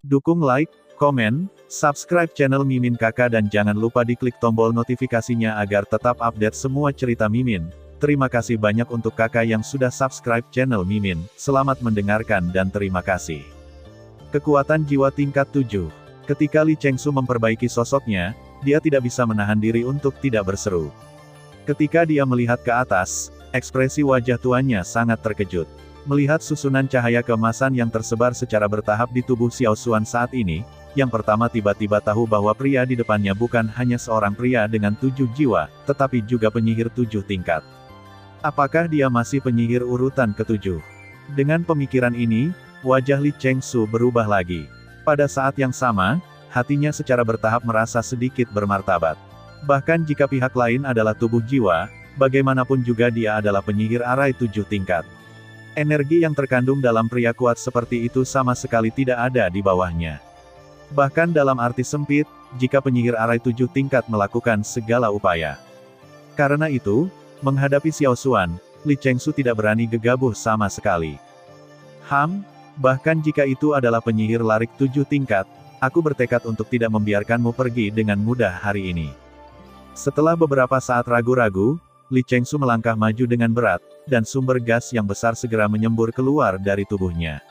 Dukung like, komen, subscribe channel Mimin Kakak dan jangan lupa diklik tombol notifikasinya agar tetap update semua cerita Mimin. Terima kasih banyak untuk kakak yang sudah subscribe channel Mimin. Selamat mendengarkan dan terima kasih. Kekuatan jiwa tingkat 7. Ketika Li Chengsu memperbaiki sosoknya, dia tidak bisa menahan diri untuk tidak berseru. Ketika dia melihat ke atas, ekspresi wajah tuannya sangat terkejut. Melihat susunan cahaya keemasan yang tersebar secara bertahap di tubuh Xiao Xuan saat ini, yang pertama tiba-tiba tahu bahwa pria di depannya bukan hanya seorang pria dengan 7 jiwa, tetapi juga penyihir 7 tingkat. Apakah dia masih penyihir urutan ke-7? Dengan pemikiran ini, wajah Li Chengsu berubah lagi. Pada saat yang sama, hatinya secara bertahap merasa sedikit bermartabat. Bahkan jika pihak lain adalah tubuh jiwa, bagaimanapun juga dia adalah penyihir arai 7 tingkat. Energi yang terkandung dalam pria kuat seperti itu sama sekali tidak ada di bawahnya. Bahkan dalam arti sempit, jika penyihir arai 7 tingkat melakukan segala upaya. Karena itu, menghadapi Xiao Xuan, Li Chengsu tidak berani gegabah sama sekali. Bahkan jika itu adalah penyihir larik 7 tingkat, aku bertekad untuk tidak membiarkanmu pergi dengan mudah hari ini. Setelah beberapa saat ragu-ragu, Li Chengsu melangkah maju dengan berat, dan sumber gas yang besar segera menyembur keluar dari tubuhnya.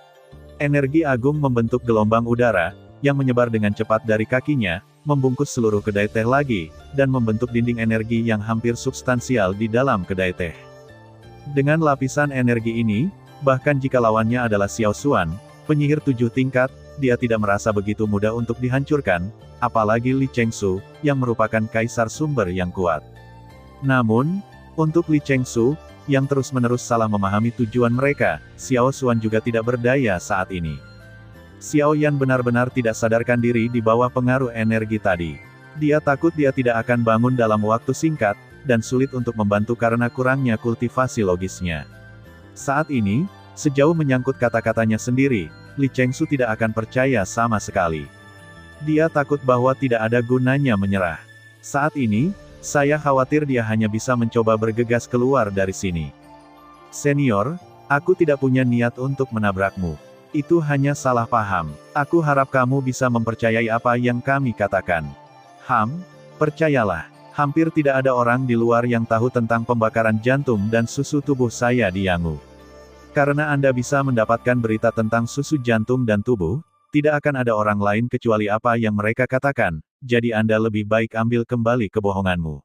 Energi agung membentuk gelombang udara, yang menyebar dengan cepat dari kakinya, membungkus seluruh kedai teh lagi, dan membentuk dinding energi yang hampir substansial di dalam kedai teh. Dengan lapisan energi ini, bahkan jika lawannya adalah Xiao Xuan, penyihir 7 tingkat, dia tidak merasa begitu mudah untuk dihancurkan, apalagi Li Chengsu, yang merupakan kaisar sumber yang kuat. Namun, untuk Li Chengsu, yang terus-menerus salah memahami tujuan mereka, Xiao Xuan juga tidak berdaya saat ini. Xiao Yan benar-benar tidak sadarkan diri di bawah pengaruh energi tadi. Dia takut dia tidak akan bangun dalam waktu singkat, dan sulit untuk membantu karena kurangnya kultivasi logisnya. Saat ini, sejauh menyangkut kata-katanya sendiri, Li Chengsu tidak akan percaya sama sekali. Dia takut bahwa tidak ada gunanya menyerah. Saat ini, saya khawatir dia hanya bisa mencoba bergegas keluar dari sini. Senior, aku tidak punya niat untuk menabrakmu. Itu hanya salah paham. Aku harap kamu bisa mempercayai apa yang kami katakan. Percayalah, hampir tidak ada orang di luar yang tahu tentang pembakaran jantung dan susu tubuh saya di Yangu. Karena Anda bisa mendapatkan berita tentang susu jantung dan tubuh, tidak akan ada orang lain kecuali apa yang mereka katakan. Jadi Anda lebih baik ambil kembali kebohonganmu.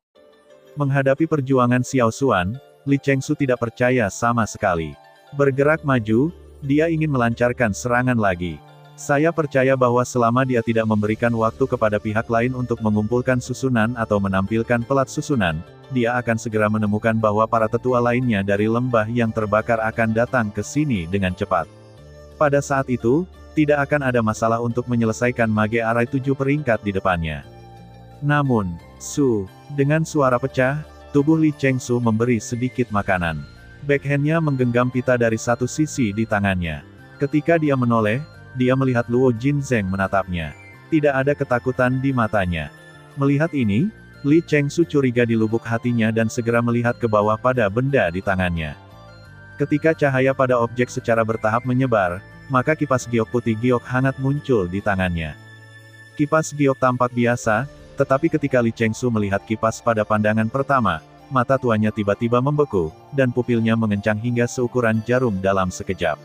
Menghadapi perjuangan Xiao Xuan, Li Chengsu tidak percaya sama sekali. Bergerak maju, dia ingin melancarkan serangan lagi. Saya percaya bahwa selama dia tidak memberikan waktu kepada pihak lain untuk mengumpulkan susunan atau menampilkan pelat susunan, dia akan segera menemukan bahwa para tetua lainnya dari lembah yang terbakar akan datang ke sini dengan cepat. Pada saat itu, tidak akan ada masalah untuk menyelesaikan mage arai 7 peringkat di depannya. Namun, dengan suara pecah, tubuh Li Chengsu memberi sedikit makanan. Backhandnya menggenggam pita dari satu sisi di tangannya. Ketika dia menoleh, dia melihat Luo Jinzeng menatapnya. Tidak ada ketakutan di matanya. Melihat ini, Li Chengsu curiga di lubuk hatinya dan segera melihat ke bawah pada benda di tangannya. Ketika cahaya pada objek secara bertahap menyebar, maka kipas giok putih giok hangat muncul di tangannya. Kipas giok tampak biasa, tetapi ketika Li Chengsu melihat kipas pada pandangan pertama, mata tuanya tiba-tiba membeku, dan pupilnya mengencang hingga seukuran jarum dalam sekejap.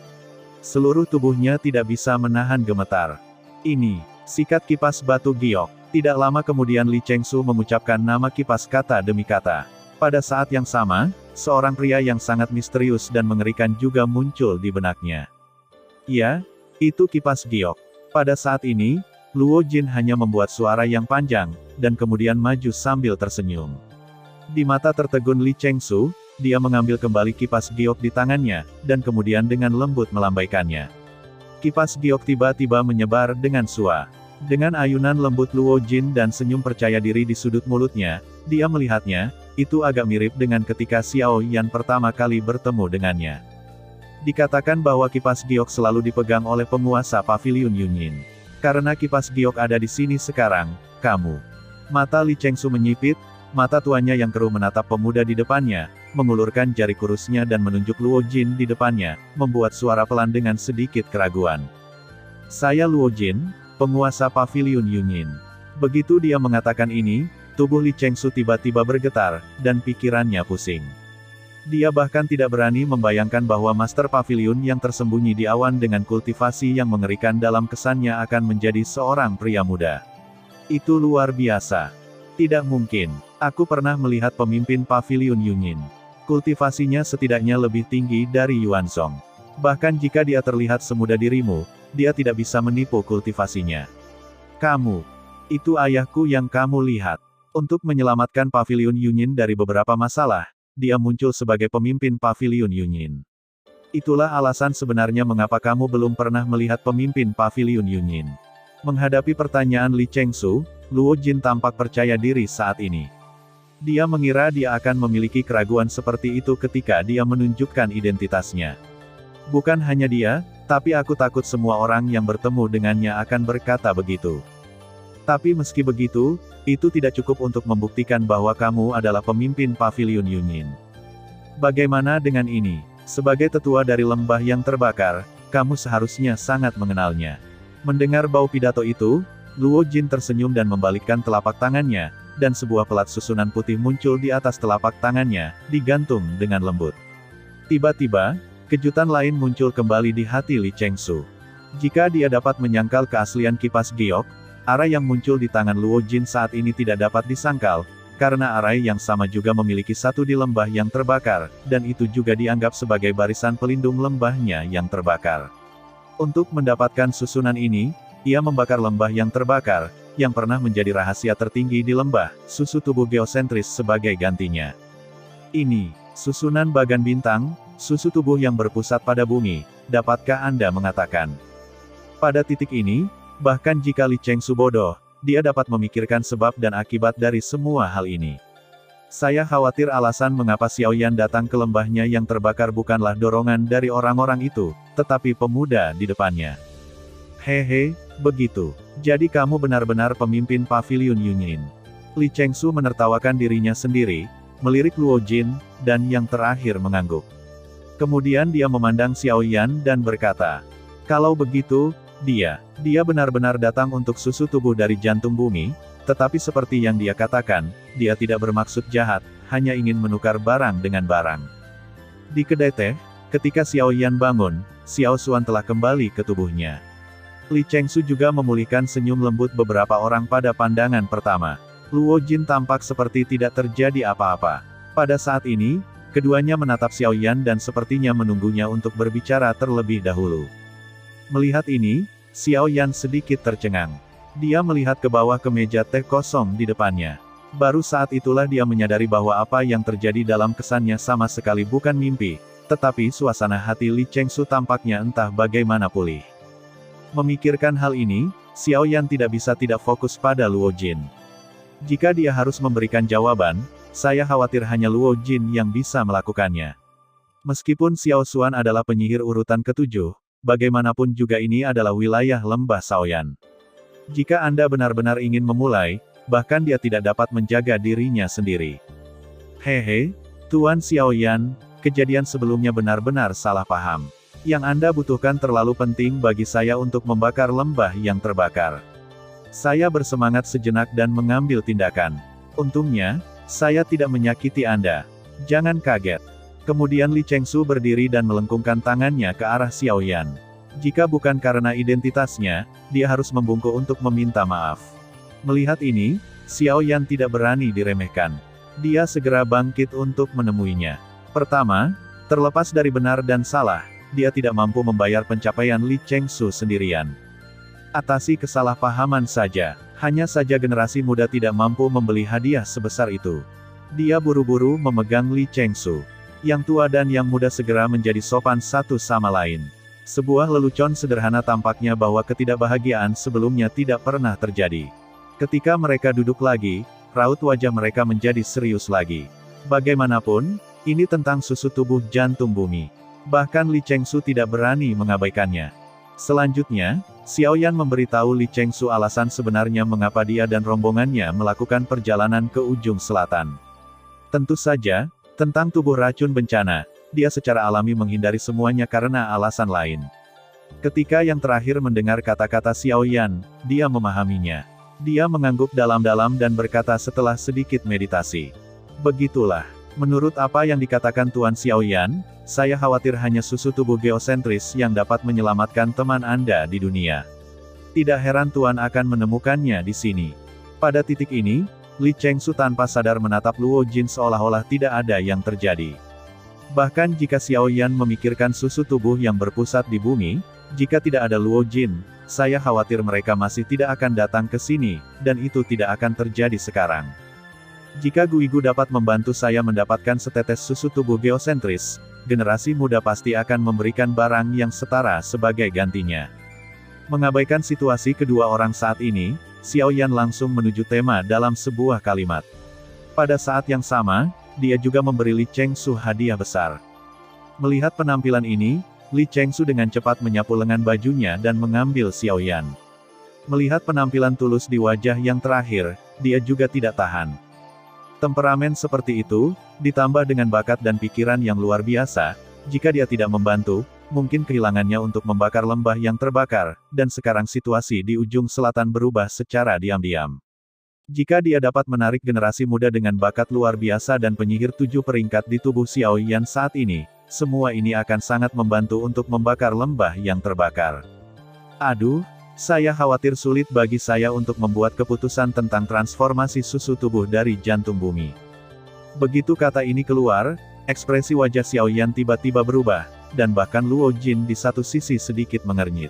Seluruh tubuhnya tidak bisa menahan gemetar. Ini, sikat kipas batu giok. Tidak lama kemudian Li Chengsu mengucapkan nama kipas kata demi kata. Pada saat yang sama, seorang pria yang sangat misterius dan mengerikan juga muncul di benaknya. Ya, itu kipas giok. Pada saat ini, Luo Jin hanya membuat suara yang panjang, dan kemudian maju sambil tersenyum. Di mata tertegun Li Chengsu, dia mengambil kembali kipas giok di tangannya, dan kemudian dengan lembut melambaikannya. Kipas giok tiba-tiba menyebar dengan sua. Dengan ayunan lembut Luo Jin dan senyum percaya diri di sudut mulutnya, dia melihatnya, itu agak mirip dengan ketika Xiao Yan pertama kali bertemu dengannya. Dikatakan bahwa kipas giok selalu dipegang oleh penguasa Paviliun Yunyin. Karena kipas giok ada di sini sekarang, kamu. Mata Li Chengsu menyipit, mata tuanya yang keruh menatap pemuda di depannya, mengulurkan jari kurusnya dan menunjuk Luo Jin di depannya, membuat suara pelan dengan sedikit keraguan. Saya Luo Jin, penguasa Paviliun Yunyin. Begitu dia mengatakan ini, tubuh Li Chengsu tiba-tiba bergetar, dan pikirannya pusing. Dia bahkan tidak berani membayangkan bahwa Master Paviliun yang tersembunyi di awan dengan kultivasi yang mengerikan dalam kesannya akan menjadi seorang pria muda. Itu luar biasa. Tidak mungkin. Aku pernah melihat pemimpin Paviliun Yunyin. Kultivasinya setidaknya lebih tinggi dari Yuanzong. Bahkan jika dia terlihat semuda dirimu, dia tidak bisa menipu kultivasinya. Kamu. Itu ayahku yang kamu lihat. Untuk menyelamatkan Paviliun Yunyin dari beberapa masalah, dia muncul sebagai pemimpin Paviliun Yunyin. Itulah alasan sebenarnya mengapa kamu belum pernah melihat pemimpin Paviliun Yunyin. Menghadapi pertanyaan Li Chengsu, Luo Jin tampak percaya diri saat ini. Dia mengira dia akan memiliki keraguan seperti itu ketika dia menunjukkan identitasnya. Bukan hanya dia, tapi aku takut semua orang yang bertemu dengannya akan berkata begitu. Tapi meski begitu, itu tidak cukup untuk membuktikan bahwa kamu adalah pemimpin Paviliun Yunyin. Bagaimana dengan ini? Sebagai tetua dari lembah yang terbakar, kamu seharusnya sangat mengenalnya. Mendengar bau pidato itu, Luo Jin tersenyum dan membalikkan telapak tangannya, dan sebuah pelat susunan putih muncul di atas telapak tangannya, digantung dengan lembut. Tiba-tiba, kejutan lain muncul kembali di hati Li Chengsu. Jika dia dapat menyangkal keaslian kipas giok, arai yang muncul di tangan Luo Jin saat ini tidak dapat disangkal, karena arai yang sama juga memiliki satu di lembah yang terbakar, dan itu juga dianggap sebagai barisan pelindung lembahnya yang terbakar. Untuk mendapatkan susunan ini, ia membakar lembah yang terbakar, yang pernah menjadi rahasia tertinggi di lembah, susu tubuh geosentris sebagai gantinya. Ini, susunan bagan bintang, susu tubuh yang berpusat pada bumi, dapatkah Anda mengatakan? Pada titik ini, bahkan jika Li Chengsu bodoh, dia dapat memikirkan sebab dan akibat dari semua hal ini. Saya khawatir alasan mengapa Xiaoyan datang ke lembahnya yang terbakar bukanlah dorongan dari orang-orang itu, tetapi pemuda di depannya. Hehe, begitu. Jadi kamu benar-benar pemimpin Paviliun Yunyin. Li Chengsu menertawakan dirinya sendiri, melirik Luo Jin, dan yang terakhir mengangguk. Kemudian dia memandang Xiaoyan dan berkata, kalau begitu, dia benar-benar datang untuk susu tubuh dari jantung bumi, tetapi seperti yang dia katakan, dia tidak bermaksud jahat, hanya ingin menukar barang dengan barang. Di kedai teh, ketika Xiaoyan bangun, Xiao Xuan telah kembali ke tubuhnya. Li Chengsu juga memulihkan senyum lembut beberapa orang pada pandangan pertama. Luo Jin tampak seperti tidak terjadi apa-apa. Pada saat ini, keduanya menatap Xiaoyan dan sepertinya menunggunya untuk berbicara terlebih dahulu. Melihat ini, Xiaoyan sedikit tercengang. Dia melihat ke bawah ke meja teh kosong di depannya. Baru saat itulah dia menyadari bahwa apa yang terjadi dalam kesannya sama sekali bukan mimpi, tetapi suasana hati Li Chengsu tampaknya entah bagaimana pulih. Memikirkan hal ini, Xiaoyan tidak bisa tidak fokus pada Luo Jin. Jika dia harus memberikan jawaban, saya khawatir hanya Luo Jin yang bisa melakukannya. Meskipun Xiao Xuan adalah penyihir urutan ketujuh, bagaimanapun juga ini adalah wilayah lembah Shaoyan. Jika Anda benar-benar ingin memulai, bahkan dia tidak dapat menjaga dirinya sendiri. Hehe, Tuan Xiaoyan, kejadian sebelumnya benar-benar salah paham. Yang Anda butuhkan terlalu penting bagi saya untuk membakar lembah yang terbakar. Saya bersemangat sejenak dan mengambil tindakan. Untungnya, saya tidak menyakiti Anda. Jangan kaget. Kemudian Li Chengsu berdiri dan melengkungkan tangannya ke arah Xiaoyan. Jika bukan karena identitasnya, dia harus membungkuk untuk meminta maaf. Melihat ini, Xiaoyan tidak berani diremehkan. Dia segera bangkit untuk menemuinya. Pertama, terlepas dari benar dan salah, dia tidak mampu membayar pencapaian Li Chengsu sendirian. Atasi kesalahpahaman saja, hanya saja generasi muda tidak mampu membeli hadiah sebesar itu. Dia buru-buru memegang Li Chengsu. Yang tua dan yang muda segera menjadi sopan satu sama lain. Sebuah lelucon sederhana tampaknya bahwa ketidakbahagiaan sebelumnya tidak pernah terjadi. Ketika mereka duduk lagi, raut wajah mereka menjadi serius lagi. Bagaimanapun, ini tentang susu tubuh jantung bumi. Bahkan Li Chengsu tidak berani mengabaikannya. Selanjutnya, Xiaoyan memberitahu Li Chengsu alasan sebenarnya mengapa dia dan rombongannya melakukan perjalanan ke ujung selatan. Tentu saja, tentang tubuh racun bencana, dia secara alami menghindari semuanya karena alasan lain. Ketika yang terakhir mendengar kata-kata Xiao Yan, dia memahaminya. Dia mengangguk dalam-dalam dan berkata setelah sedikit meditasi. Begitulah. Menurut apa yang dikatakan Tuan Xiao Yan, saya khawatir hanya susu tubuh geosentris yang dapat menyelamatkan teman Anda di dunia. Tidak heran Tuan akan menemukannya di sini. Pada titik ini, Li Chengsu tanpa sadar menatap Luo Jin seolah-olah tidak ada yang terjadi. Bahkan jika Xiao Yan memikirkan susu tubuh yang berpusat di bumi, jika tidak ada Luo Jin, saya khawatir mereka masih tidak akan datang ke sini, dan itu tidak akan terjadi sekarang. Jika Guigu dapat membantu saya mendapatkan setetes susu tubuh geosentris, generasi muda pasti akan memberikan barang yang setara sebagai gantinya. Mengabaikan situasi kedua orang saat ini, Xiao Yan langsung menuju tema dalam sebuah kalimat. Pada saat yang sama, dia juga memberi Li Chengsu hadiah besar. Melihat penampilan ini, Li Chengsu dengan cepat menyapu lengan bajunya dan mengambil Xiao Yan. Melihat penampilan tulus di wajah yang terakhir, dia juga tidak tahan. Temperamen seperti itu, ditambah dengan bakat dan pikiran yang luar biasa, jika dia tidak membantu, mungkin kehilangannya untuk membakar lembah yang terbakar, dan sekarang situasi di ujung selatan berubah secara diam-diam. Jika dia dapat menarik generasi muda dengan bakat luar biasa dan penyihir 7 peringkat di tubuh Xiao Yan saat ini, semua ini akan sangat membantu untuk membakar lembah yang terbakar. Aduh, saya khawatir sulit bagi saya untuk membuat keputusan tentang transformasi susu tubuh dari jantung bumi. Begitu kata ini keluar, ekspresi wajah Xiao Yan tiba-tiba berubah, dan bahkan Luo Jin di satu sisi sedikit mengernyit.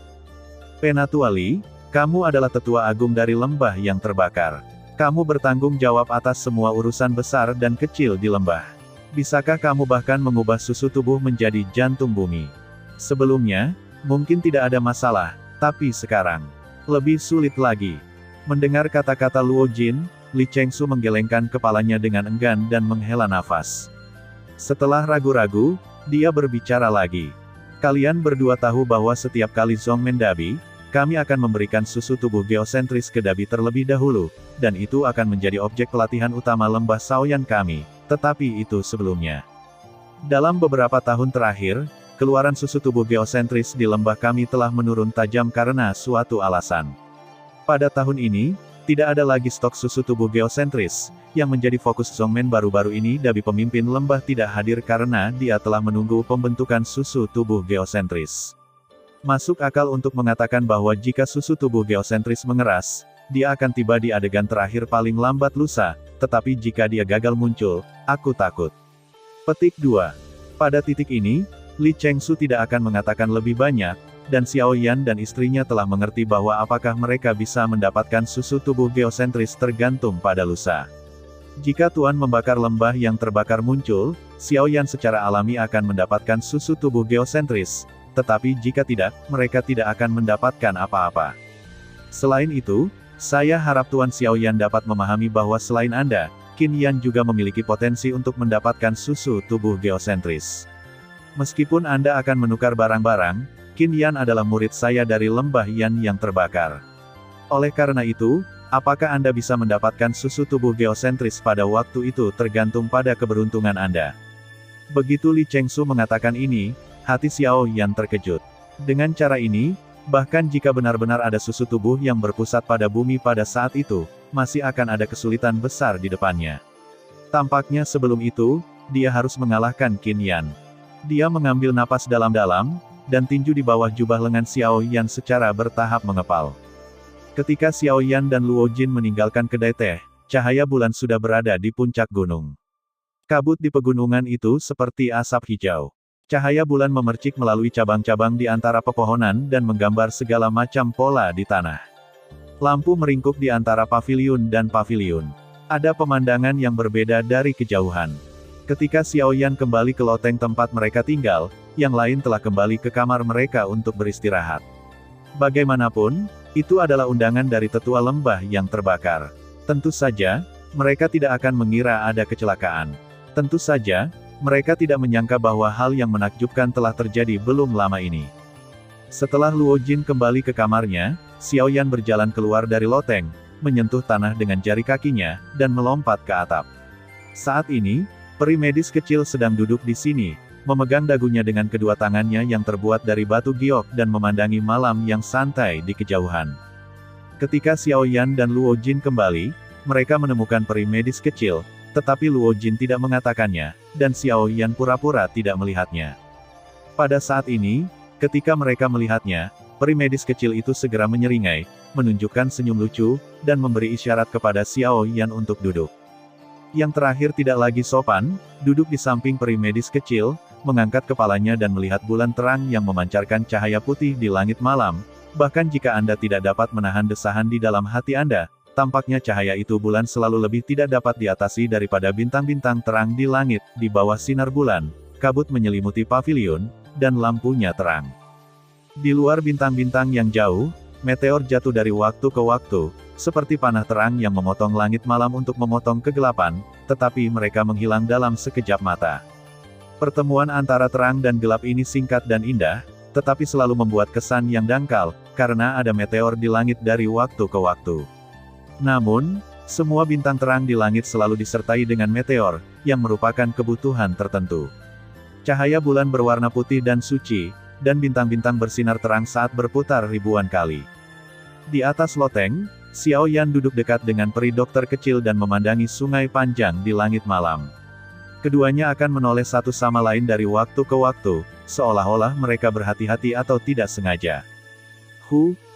Penatua Li, kamu adalah tetua agung dari lembah yang terbakar. Kamu bertanggung jawab atas semua urusan besar dan kecil di lembah. Bisakah kamu bahkan mengubah susu tubuh menjadi jantung bumi? Sebelumnya, mungkin tidak ada masalah, tapi sekarang, lebih sulit lagi. Mendengar kata-kata Luo Jin, Li Chengsu menggelengkan kepalanya dengan enggan dan menghela nafas. Setelah ragu-ragu, dia berbicara lagi. Kalian berdua tahu bahwa setiap kali Zhongmen Dabi, kami akan memberikan susu tubuh geosentris ke Dabi terlebih dahulu, dan itu akan menjadi objek pelatihan utama lembah Shaoyan kami, tetapi itu sebelumnya. Dalam beberapa tahun terakhir, keluaran susu tubuh geosentris di lembah kami telah menurun tajam karena suatu alasan. Pada tahun ini, tidak ada lagi stok susu tubuh geosentris, yang menjadi fokus Zhongmen baru-baru ini. Dabi pemimpin lembah tidak hadir karena dia telah menunggu pembentukan susu tubuh geosentris. Masuk akal untuk mengatakan bahwa jika susu tubuh geosentris mengeras, dia akan tiba di adegan terakhir paling lambat lusa, tetapi jika dia gagal muncul, aku takut. Petik 2. Pada titik ini, Li Chengsu tidak akan mengatakan lebih banyak, dan Xiao Yan dan istrinya telah mengerti bahwa apakah mereka bisa mendapatkan susu tubuh geosentris tergantung pada lusa. Jika Tuan membakar lembah yang terbakar muncul, Xiao Yan secara alami akan mendapatkan susu tubuh geosentris, tetapi jika tidak, mereka tidak akan mendapatkan apa-apa. Selain itu, saya harap Tuan Xiao Yan dapat memahami bahwa selain Anda, Qin Yan juga memiliki potensi untuk mendapatkan susu tubuh geosentris. Meskipun Anda akan menukar barang-barang, Qin Yan adalah murid saya dari lembah Yan yang terbakar. Oleh karena itu, apakah Anda bisa mendapatkan susu tubuh geosentris pada waktu itu tergantung pada keberuntungan Anda. Begitu Li Chengsu mengatakan ini, hati Xiao Yan terkejut. Dengan cara ini, bahkan jika benar-benar ada susu tubuh yang berpusat pada bumi pada saat itu, masih akan ada kesulitan besar di depannya. Tampaknya sebelum itu, dia harus mengalahkan Qin Yan. Dia mengambil napas dalam-dalam, dan tinju di bawah jubah lengan Xiao Yan secara bertahap mengepal. Ketika Xiao Yan dan Luo Jin meninggalkan kedai teh, cahaya bulan sudah berada di puncak gunung. Kabut di pegunungan itu seperti asap hijau. Cahaya bulan memercik melalui cabang-cabang di antara pepohonan dan menggambar segala macam pola di tanah. Lampu meringkuk di antara paviliun dan paviliun. Ada pemandangan yang berbeda dari kejauhan. Ketika Xiao Yan kembali ke loteng tempat mereka tinggal, yang lain telah kembali ke kamar mereka untuk beristirahat. Bagaimanapun, itu adalah undangan dari tetua lembah yang terbakar. Tentu saja, mereka tidak akan mengira ada kecelakaan. Tentu saja, mereka tidak menyangka bahwa hal yang menakjubkan telah terjadi belum lama ini. Setelah Luo Jin kembali ke kamarnya, Xiao Yan berjalan keluar dari loteng, menyentuh tanah dengan jari kakinya, dan melompat ke atap. Saat ini, peri medis kecil sedang duduk di sini, memegang dagunya dengan kedua tangannya yang terbuat dari batu giok dan memandangi malam yang santai di kejauhan. Ketika Xiao Yan dan Luo Jin kembali, mereka menemukan peri medis kecil, tetapi Luo Jin tidak mengatakannya, dan Xiao Yan pura-pura tidak melihatnya. Pada saat ini, ketika mereka melihatnya, peri medis kecil itu segera menyeringai, menunjukkan senyum lucu, dan memberi isyarat kepada Xiao Yan untuk duduk. Yang terakhir tidak lagi sopan, duduk di samping peri medis kecil, mengangkat kepalanya dan melihat bulan terang yang memancarkan cahaya putih di langit malam. Bahkan jika Anda tidak dapat menahan desahan di dalam hati Anda, tampaknya cahaya itu bulan selalu lebih tidak dapat diatasi daripada bintang-bintang terang di langit. Di bawah sinar bulan, kabut menyelimuti pavilion, dan lampunya terang. Di luar bintang-bintang yang jauh, meteor jatuh dari waktu ke waktu, seperti panah terang yang memotong langit malam untuk memotong kegelapan, tetapi mereka menghilang dalam sekejap mata. Pertemuan antara terang dan gelap ini singkat dan indah, tetapi selalu membuat kesan yang dangkal, karena ada meteor di langit dari waktu ke waktu. Namun, semua bintang terang di langit selalu disertai dengan meteor, yang merupakan kebutuhan tertentu. Cahaya bulan berwarna putih dan suci, dan bintang-bintang bersinar terang saat berputar ribuan kali. Di atas loteng, Xiao Yan duduk dekat dengan peri dokter kecil dan memandangi sungai panjang di langit malam. Keduanya akan menoleh satu sama lain dari waktu ke waktu, seolah-olah mereka berhati-hati atau tidak sengaja.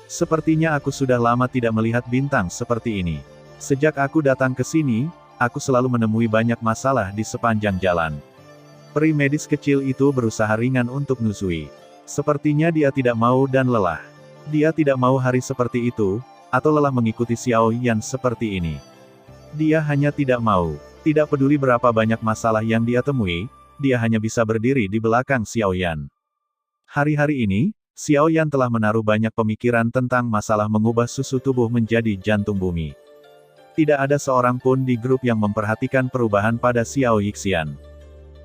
Sepertinya aku sudah lama tidak melihat bintang seperti ini. Sejak aku datang ke sini, aku selalu menemui banyak masalah di sepanjang jalan. Peri medis kecil itu berusaha ringan untuk Nuzui. Sepertinya dia tidak mau dan lelah. Dia tidak mau hari seperti itu, atau lelah mengikuti Xiao Yan seperti ini. Dia hanya tidak mau. Tidak peduli berapa banyak masalah yang dia temui, dia hanya bisa berdiri di belakang Xiao Yan. Hari-hari ini, Xiao Yan telah menaruh banyak pemikiran tentang masalah mengubah susu tubuh menjadi jantung bumi. Tidak ada seorang pun di grup yang memperhatikan perubahan pada Xiao Yixian.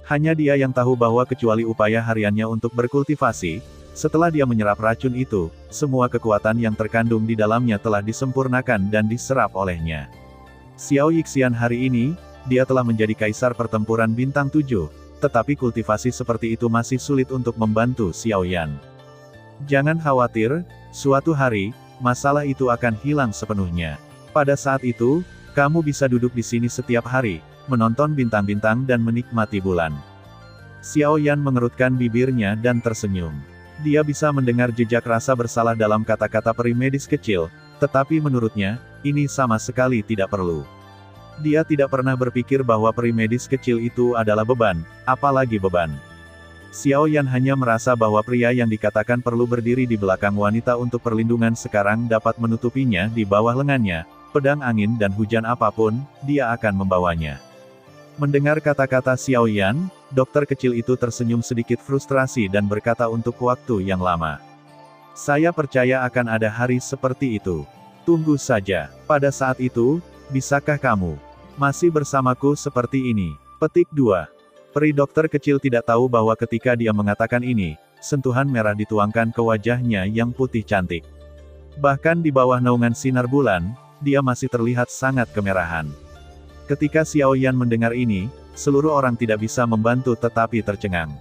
Hanya dia yang tahu bahwa kecuali upaya hariannya untuk berkultivasi, setelah dia menyerap racun itu, semua kekuatan yang terkandung di dalamnya telah disempurnakan dan diserap olehnya. Xiao Yixian hari ini, dia telah menjadi kaisar pertempuran bintang 7, tetapi kultivasi seperti itu masih sulit untuk membantu Xiao Yan. Jangan khawatir, suatu hari, masalah itu akan hilang sepenuhnya. Pada saat itu, kamu bisa duduk di sini setiap hari, menonton bintang-bintang dan menikmati bulan. Xiao Yan mengerutkan bibirnya dan tersenyum. Dia bisa mendengar jejak rasa bersalah dalam kata-kata peri medis kecil, tetapi menurutnya, ini sama sekali tidak perlu. Dia tidak pernah berpikir bahwa peri medis kecil itu adalah beban, apalagi beban. Xiao Yan hanya merasa bahwa pria yang dikatakan perlu berdiri di belakang wanita untuk perlindungan sekarang dapat menutupinya di bawah lengannya, pedang angin dan hujan apapun, dia akan membawanya. Mendengar kata-kata Xiao Yan, dokter kecil itu tersenyum sedikit frustrasi dan berkata untuk waktu yang lama. Saya percaya akan ada hari seperti itu. Tunggu saja. Pada saat itu, bisakah kamu masih bersamaku seperti ini? Petik 2. Peri dokter kecil tidak tahu bahwa ketika dia mengatakan ini, sentuhan merah dituangkan ke wajahnya yang putih cantik. Bahkan di bawah naungan sinar bulan, dia masih terlihat sangat kemerahan. Ketika Xiao Yan mendengar ini, seluruh orang tidak bisa membantu tetapi tercengang.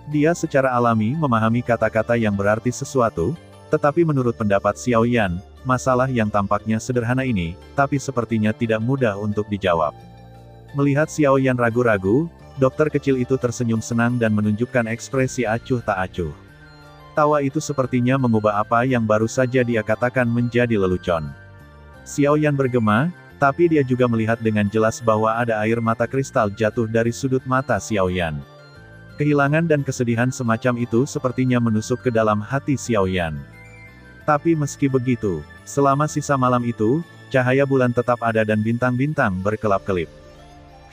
Dia secara alami memahami kata-kata yang berarti sesuatu, tetapi menurut pendapat Xiao Yan, masalah yang tampaknya sederhana ini, tapi sepertinya tidak mudah untuk dijawab. Melihat Xiao Yan ragu-ragu, dokter kecil itu tersenyum senang dan menunjukkan ekspresi acuh tak acuh. Tawa itu sepertinya mengubah apa yang baru saja dia katakan menjadi lelucon. Xiao Yan bergema, tapi dia juga melihat dengan jelas bahwa ada air mata kristal jatuh dari sudut mata Xiao Yan. Kehilangan dan kesedihan semacam itu sepertinya menusuk ke dalam hati Xiao Yan. Tapi meski begitu, selama sisa malam itu, cahaya bulan tetap ada dan bintang-bintang berkelap-kelip.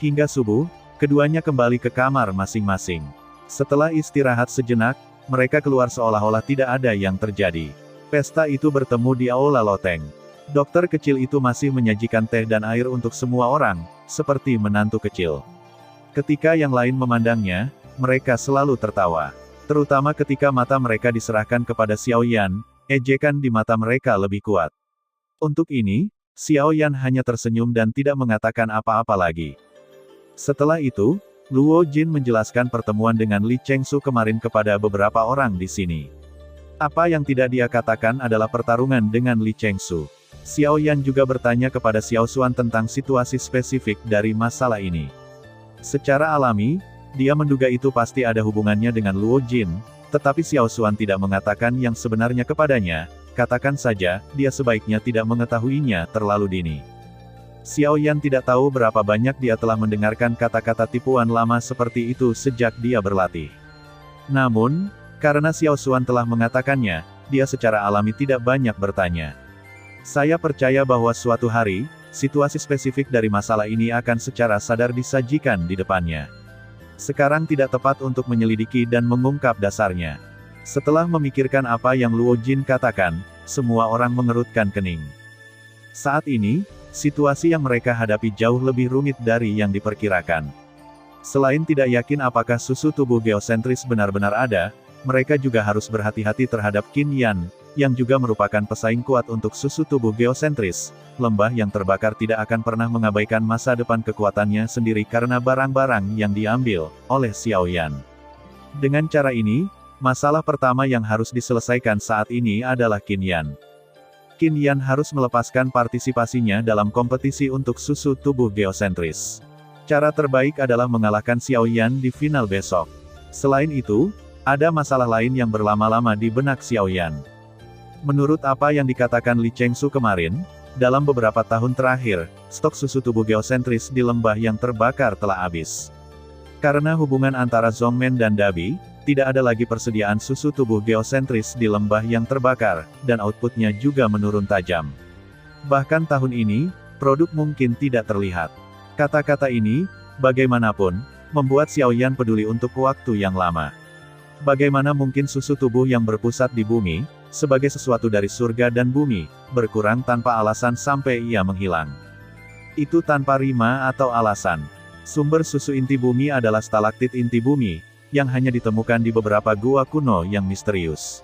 Hingga subuh, keduanya kembali ke kamar masing-masing. Setelah istirahat sejenak, mereka keluar seolah-olah tidak ada yang terjadi. Pesta itu bertemu di aula loteng. Dokter kecil itu masih menyajikan teh dan air untuk semua orang, seperti menantu kecil. Ketika yang lain memandangnya, mereka selalu tertawa. Terutama ketika mata mereka diserahkan kepada Xiao Yan, ejekan di mata mereka lebih kuat. Untuk ini, Xiao Yan hanya tersenyum dan tidak mengatakan apa-apa lagi. Setelah itu, Luo Jin menjelaskan pertemuan dengan Li Chengsu kemarin kepada beberapa orang di sini. Apa yang tidak dia katakan adalah pertarungan dengan Li Chengsu. Xiao Yan juga bertanya kepada Xiao Xuan tentang situasi spesifik dari masalah ini. Secara alami, dia menduga itu pasti ada hubungannya dengan Luo Jin, tetapi Xiao Xuan tidak mengatakan yang sebenarnya kepadanya, katakan saja, dia sebaiknya tidak mengetahuinya terlalu dini. Xiao Yan tidak tahu berapa banyak dia telah mendengarkan kata-kata tipuan lama seperti itu sejak dia berlatih. Namun, karena Xiao Xuan telah mengatakannya, dia secara alami tidak banyak bertanya. Saya percaya bahwa suatu hari, situasi spesifik dari masalah ini akan secara sadar disajikan di depannya. Sekarang tidak tepat untuk menyelidiki dan mengungkap dasarnya. Setelah memikirkan apa yang Luo Jin katakan, semua orang mengerutkan kening. Saat ini, situasi yang mereka hadapi jauh lebih rumit dari yang diperkirakan. Selain tidak yakin apakah susu tubuh geosentris benar-benar ada, mereka juga harus berhati-hati terhadap Qin Yan, yang juga merupakan pesaing kuat untuk susu tubuh geosentris. Lembah yang terbakar tidak akan pernah mengabaikan masa depan kekuatannya sendiri karena barang-barang yang diambil oleh Xiao Yan. Dengan cara ini, masalah pertama yang harus diselesaikan saat ini adalah Qin Yan. Qin Yan harus melepaskan partisipasinya dalam kompetisi untuk susu tubuh geosentris. Cara terbaik adalah mengalahkan Xiao Yan di final besok. Selain itu, ada masalah lain yang berlama-lama di benak Xiao Yan. Menurut apa yang dikatakan Li Chengsu kemarin, dalam beberapa tahun terakhir, stok susu tubuh geosentris di lembah yang terbakar telah habis. Karena hubungan antara Zhongmen dan Dabi, tidak ada lagi persediaan susu tubuh geosentris di lembah yang terbakar, dan outputnya juga menurun tajam. Bahkan tahun ini, produk mungkin tidak terlihat. Kata-kata ini, bagaimanapun, membuat Xiao Yan peduli untuk waktu yang lama. Bagaimana mungkin susu tubuh yang berpusat di bumi, sebagai sesuatu dari surga dan bumi, berkurang tanpa alasan sampai ia menghilang? Itu tanpa rima atau alasan. Sumber susu inti bumi adalah stalaktit inti bumi, yang hanya ditemukan di beberapa gua kuno yang misterius.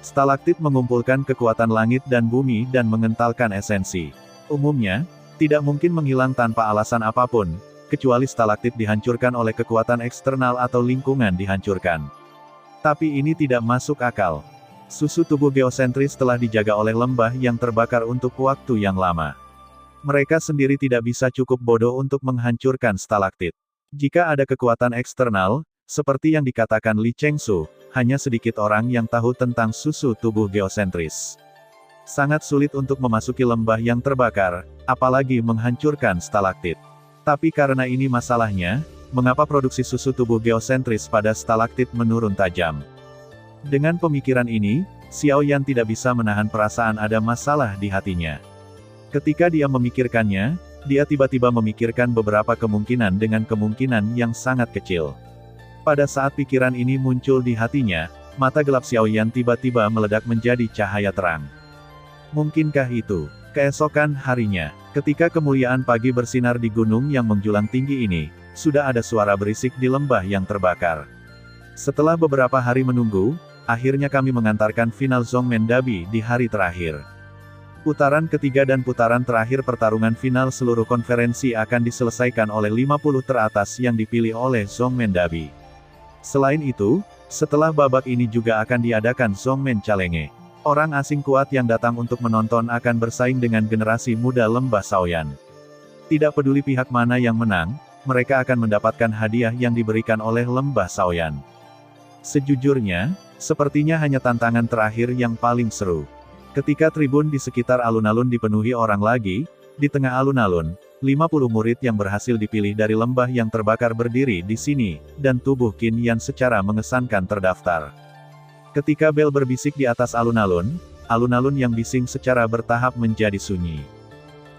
Stalaktit mengumpulkan kekuatan langit dan bumi dan mengentalkan esensi. Umumnya, tidak mungkin menghilang tanpa alasan apapun, kecuali stalaktit dihancurkan oleh kekuatan eksternal atau lingkungan dihancurkan. Tapi ini tidak masuk akal. Susu tubuh geosentris telah dijaga oleh lembah yang terbakar untuk waktu yang lama. Mereka sendiri tidak bisa cukup bodoh untuk menghancurkan stalaktit. Jika ada kekuatan eksternal, seperti yang dikatakan Li Chengsu, hanya sedikit orang yang tahu tentang susu tubuh geosentris. Sangat sulit untuk memasuki lembah yang terbakar, apalagi menghancurkan stalaktit. Tapi karena ini masalahnya, mengapa produksi susu tubuh geosentris pada stalaktit menurun tajam? Dengan pemikiran ini, Xiao Yan tidak bisa menahan perasaan ada masalah di hatinya. Ketika dia memikirkannya, dia tiba-tiba memikirkan beberapa kemungkinan dengan kemungkinan yang sangat kecil. Pada saat pikiran ini muncul di hatinya, mata gelap Xiao Yan tiba-tiba meledak menjadi cahaya terang. Mungkinkah itu? Keesokan harinya, ketika kemuliaan pagi bersinar di gunung yang menjulang tinggi ini, sudah ada suara berisik di lembah yang terbakar. Setelah beberapa hari menunggu, akhirnya kami mengantarkan final Zhongmen Dabi di hari terakhir. Putaran ketiga dan putaran terakhir pertarungan final seluruh konferensi akan diselesaikan oleh 50 teratas yang dipilih oleh Zhongmen Dabi. Selain itu, setelah babak ini juga akan diadakan Zhongmen Challenge. Orang asing kuat yang datang untuk menonton akan bersaing dengan generasi muda lembah Shaoyan. Tidak peduli pihak mana yang menang, mereka akan mendapatkan hadiah yang diberikan oleh lembah Shaoyan. Sejujurnya, sepertinya hanya tantangan terakhir yang paling seru. Ketika tribun di sekitar alun-alun dipenuhi orang lagi, di tengah alun-alun, 50 murid yang berhasil dipilih dari lembah yang terbakar berdiri di sini, dan tubuh Qin Yan secara mengesankan terdaftar. Ketika bel berbisik di atas alun-alun, alun-alun yang bising secara bertahap menjadi sunyi.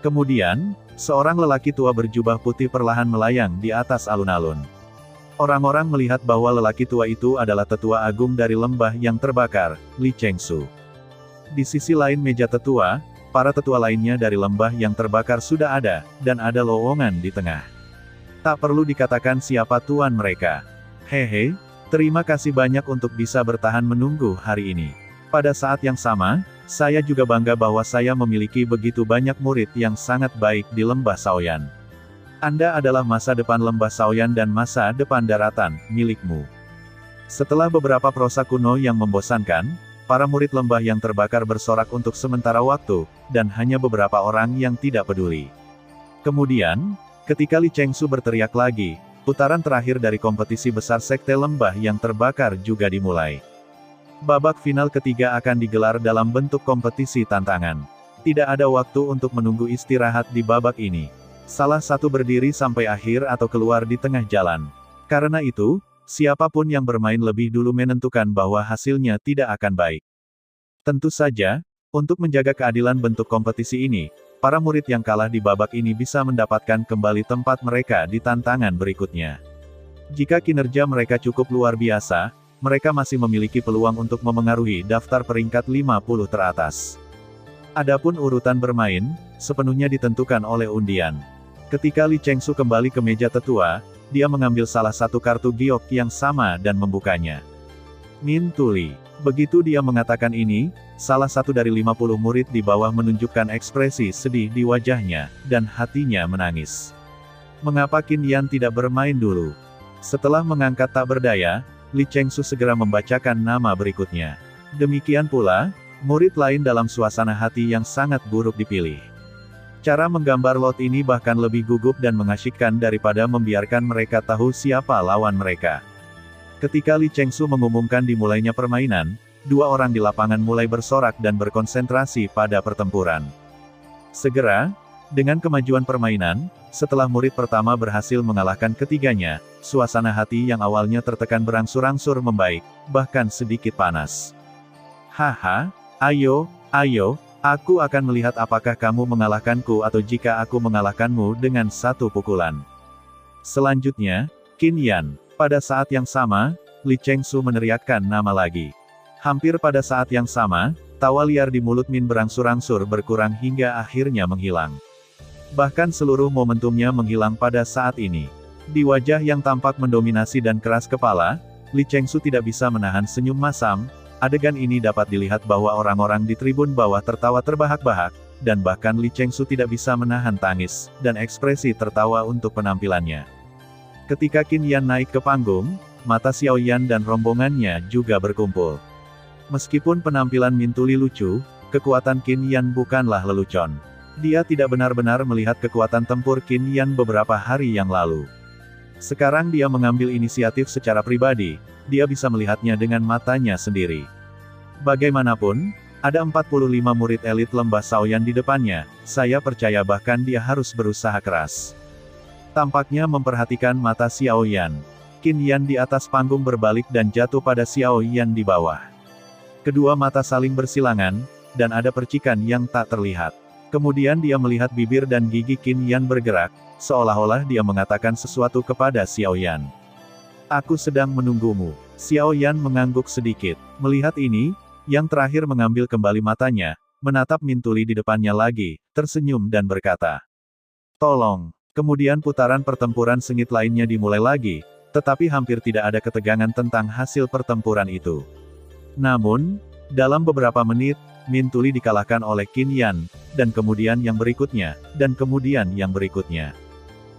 Kemudian, seorang lelaki tua berjubah putih perlahan melayang di atas alun-alun. Orang-orang melihat bahwa lelaki tua itu adalah tetua agung dari lembah yang terbakar, Li Chengsu. Di sisi lain meja tetua, para tetua lainnya dari lembah yang terbakar sudah ada, dan ada lowongan di tengah. Tak perlu dikatakan siapa tuan mereka. Hehe, terima kasih banyak untuk bisa bertahan menunggu hari ini. Pada saat yang sama, saya juga bangga bahwa saya memiliki begitu banyak murid yang sangat baik di lembah Shaoyan. Anda adalah masa depan lembah Shaoyan dan masa depan daratan, milikmu. Setelah beberapa prosa kuno yang membosankan, para murid lembah yang terbakar bersorak untuk sementara waktu, dan hanya beberapa orang yang tidak peduli. Kemudian, ketika Li Chengsu berteriak lagi, putaran terakhir dari kompetisi besar sekte lembah yang terbakar juga dimulai. Babak final ketiga akan digelar dalam bentuk kompetisi tantangan. Tidak ada waktu untuk menunggu istirahat di babak ini. Salah satu berdiri sampai akhir atau keluar di tengah jalan. Karena itu, siapapun yang bermain lebih dulu menentukan bahwa hasilnya tidak akan baik. Tentu saja, untuk menjaga keadilan bentuk kompetisi ini, para murid yang kalah di babak ini bisa mendapatkan kembali tempat mereka di tantangan berikutnya. Jika kinerja mereka cukup luar biasa, mereka masih memiliki peluang untuk memengaruhi daftar peringkat 50 teratas. Adapun urutan bermain, sepenuhnya ditentukan oleh undian. Ketika Li Chengsu kembali ke meja tetua, dia mengambil salah satu kartu giok yang sama dan membukanya. Min Tuli. Begitu dia mengatakan ini, salah satu dari 50 murid di bawah menunjukkan ekspresi sedih di wajahnya, dan hatinya menangis. Mengapa Qin Yan tidak bermain dulu? Setelah mengangkat tak berdaya, Li Chengsu segera membacakan nama berikutnya. Demikian pula, murid lain dalam suasana hati yang sangat buruk dipilih. Cara menggambar lot ini bahkan lebih gugup dan mengasyikkan daripada membiarkan mereka tahu siapa lawan mereka. Ketika Li Chengsu mengumumkan dimulainya permainan, dua orang di lapangan mulai bersorak dan berkonsentrasi pada pertempuran. Segera, dengan kemajuan permainan, setelah murid pertama berhasil mengalahkan ketiganya, suasana hati yang awalnya tertekan berangsur-angsur membaik, bahkan sedikit panas. Haha, ayo, aku akan melihat apakah kamu mengalahkanku atau jika aku mengalahkanmu dengan satu pukulan. Selanjutnya, Qin Yan. Pada saat yang sama, Li Chengsu meneriakkan nama lagi. Hampir pada saat yang sama, tawa liar di mulut Min berangsur-angsur berkurang hingga akhirnya menghilang. Bahkan seluruh momentumnya menghilang pada saat ini. Di wajah yang tampak mendominasi dan keras kepala, Li Chengsu tidak bisa menahan senyum masam. Adegan ini dapat dilihat bahwa orang-orang di tribun bawah tertawa terbahak-bahak, dan bahkan Li Chengsu tidak bisa menahan tangis, dan ekspresi tertawa untuk penampilannya. Ketika Qin Yan naik ke panggung, mata Xiao Yan dan rombongannya juga berkumpul. Meskipun penampilan Min Tuli lucu, kekuatan Qin Yan bukanlah lelucon. Dia tidak benar-benar melihat kekuatan tempur Qin Yan beberapa hari yang lalu. Sekarang dia mengambil inisiatif secara pribadi, dia bisa melihatnya dengan matanya sendiri. Bagaimanapun, ada 45 murid elit lembah Shaoyan di depannya, saya percaya bahkan dia harus berusaha keras. Tampaknya memperhatikan mata Xiao Yan. Qin Yan di atas panggung berbalik dan jatuh pada Xiao Yan di bawah. Kedua mata saling bersilangan, dan ada percikan yang tak terlihat. Kemudian dia melihat bibir dan gigi Qin Yan bergerak, seolah-olah dia mengatakan sesuatu kepada Xiao Yan. Aku sedang menunggumu. Xiao Yan mengangguk sedikit. Melihat ini, yang terakhir mengambil kembali matanya, menatap Min Tuli di depannya lagi, tersenyum dan berkata, "Tolong." Kemudian putaran pertempuran sengit lainnya dimulai lagi, tetapi hampir tidak ada ketegangan tentang hasil pertempuran itu. Namun, dalam beberapa menit, Min Tuli dikalahkan oleh Qin Yan, dan kemudian yang berikutnya, dan kemudian yang berikutnya.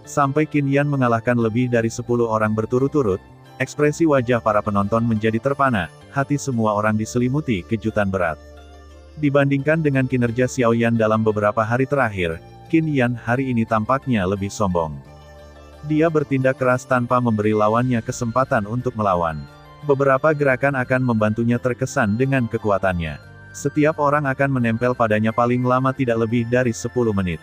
Sampai Qin Yan mengalahkan lebih dari 10 orang berturut-turut, ekspresi wajah para penonton menjadi terpana, hati semua orang diselimuti kejutan berat. Dibandingkan dengan kinerja Xiao Yan dalam beberapa hari terakhir, Qin Yan hari ini tampaknya lebih sombong. Dia bertindak keras tanpa memberi lawannya kesempatan untuk melawan. Beberapa gerakan akan membantunya terkesan dengan kekuatannya. Setiap orang akan menempel padanya paling lama tidak lebih dari 10 menit.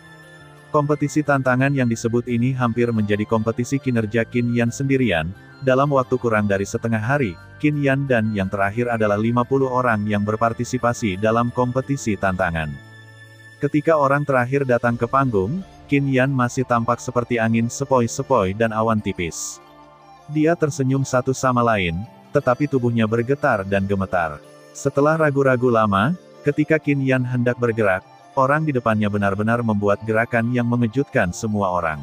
Kompetisi tantangan yang disebut ini hampir menjadi kompetisi kinerja Qin Yan sendirian. Dalam waktu kurang dari setengah hari, Qin Yan dan yang terakhir adalah 50 orang yang berpartisipasi dalam kompetisi tantangan. Ketika orang terakhir datang ke panggung, Qin Yan masih tampak seperti angin sepoi-sepoi dan awan tipis. Dia tersenyum satu sama lain, tetapi tubuhnya bergetar dan gemetar. Setelah ragu-ragu lama, ketika Qin Yan hendak bergerak, orang di depannya benar-benar membuat gerakan yang mengejutkan semua orang.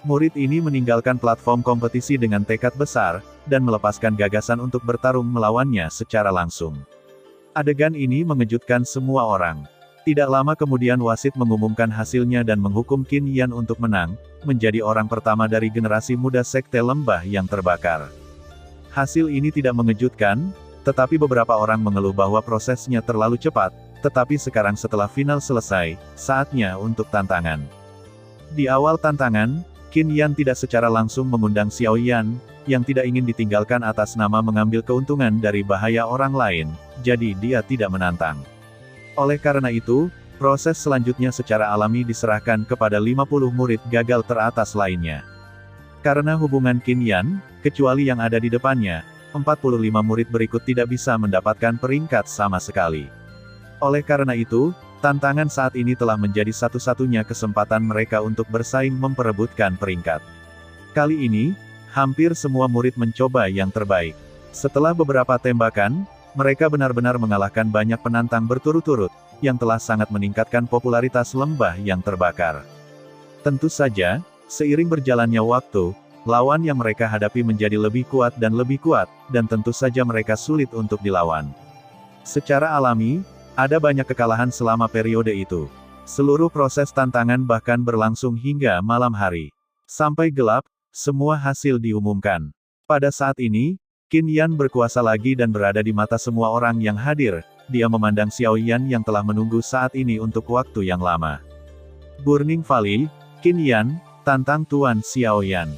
Murid ini meninggalkan platform kompetisi dengan tekad besar, dan melepaskan gagasan untuk bertarung melawannya secara langsung. Adegan ini mengejutkan semua orang. Tidak lama kemudian wasit mengumumkan hasilnya dan menghukum Qin Yan untuk menang, menjadi orang pertama dari generasi muda Sekte Lembah yang terbakar. Hasil ini tidak mengejutkan, tetapi beberapa orang mengeluh bahwa prosesnya terlalu cepat, tetapi sekarang setelah final selesai, saatnya untuk tantangan. Di awal tantangan, Qin Yan tidak secara langsung mengundang Xiao Yan, yang tidak ingin ditinggalkan atas nama mengambil keuntungan dari bahaya orang lain, jadi dia tidak menantang. Oleh karena itu, proses selanjutnya secara alami diserahkan kepada 50 murid gagal teratas lainnya. Karena hubungan Qin Yan, kecuali yang ada di depannya, 45 murid berikut tidak bisa mendapatkan peringkat sama sekali. Oleh karena itu, tantangan saat ini telah menjadi satu-satunya kesempatan mereka untuk bersaing memperebutkan peringkat. Kali ini, hampir semua murid mencoba yang terbaik. Setelah beberapa tembakan, mereka benar-benar mengalahkan banyak penantang berturut-turut, yang telah sangat meningkatkan popularitas lembah yang terbakar. Tentu saja, seiring berjalannya waktu, lawan yang mereka hadapi menjadi lebih kuat, dan tentu saja mereka sulit untuk dilawan. Secara alami, ada banyak kekalahan selama periode itu. Seluruh proses tantangan bahkan berlangsung hingga malam hari. Sampai gelap, semua hasil diumumkan. Pada saat ini, Qin Yan berkuasa lagi dan berada di mata semua orang yang hadir. Dia memandang Xiao Yan yang telah menunggu saat ini untuk waktu yang lama. Burning Valley, Qin Yan, tantang Tuan Xiao Yan.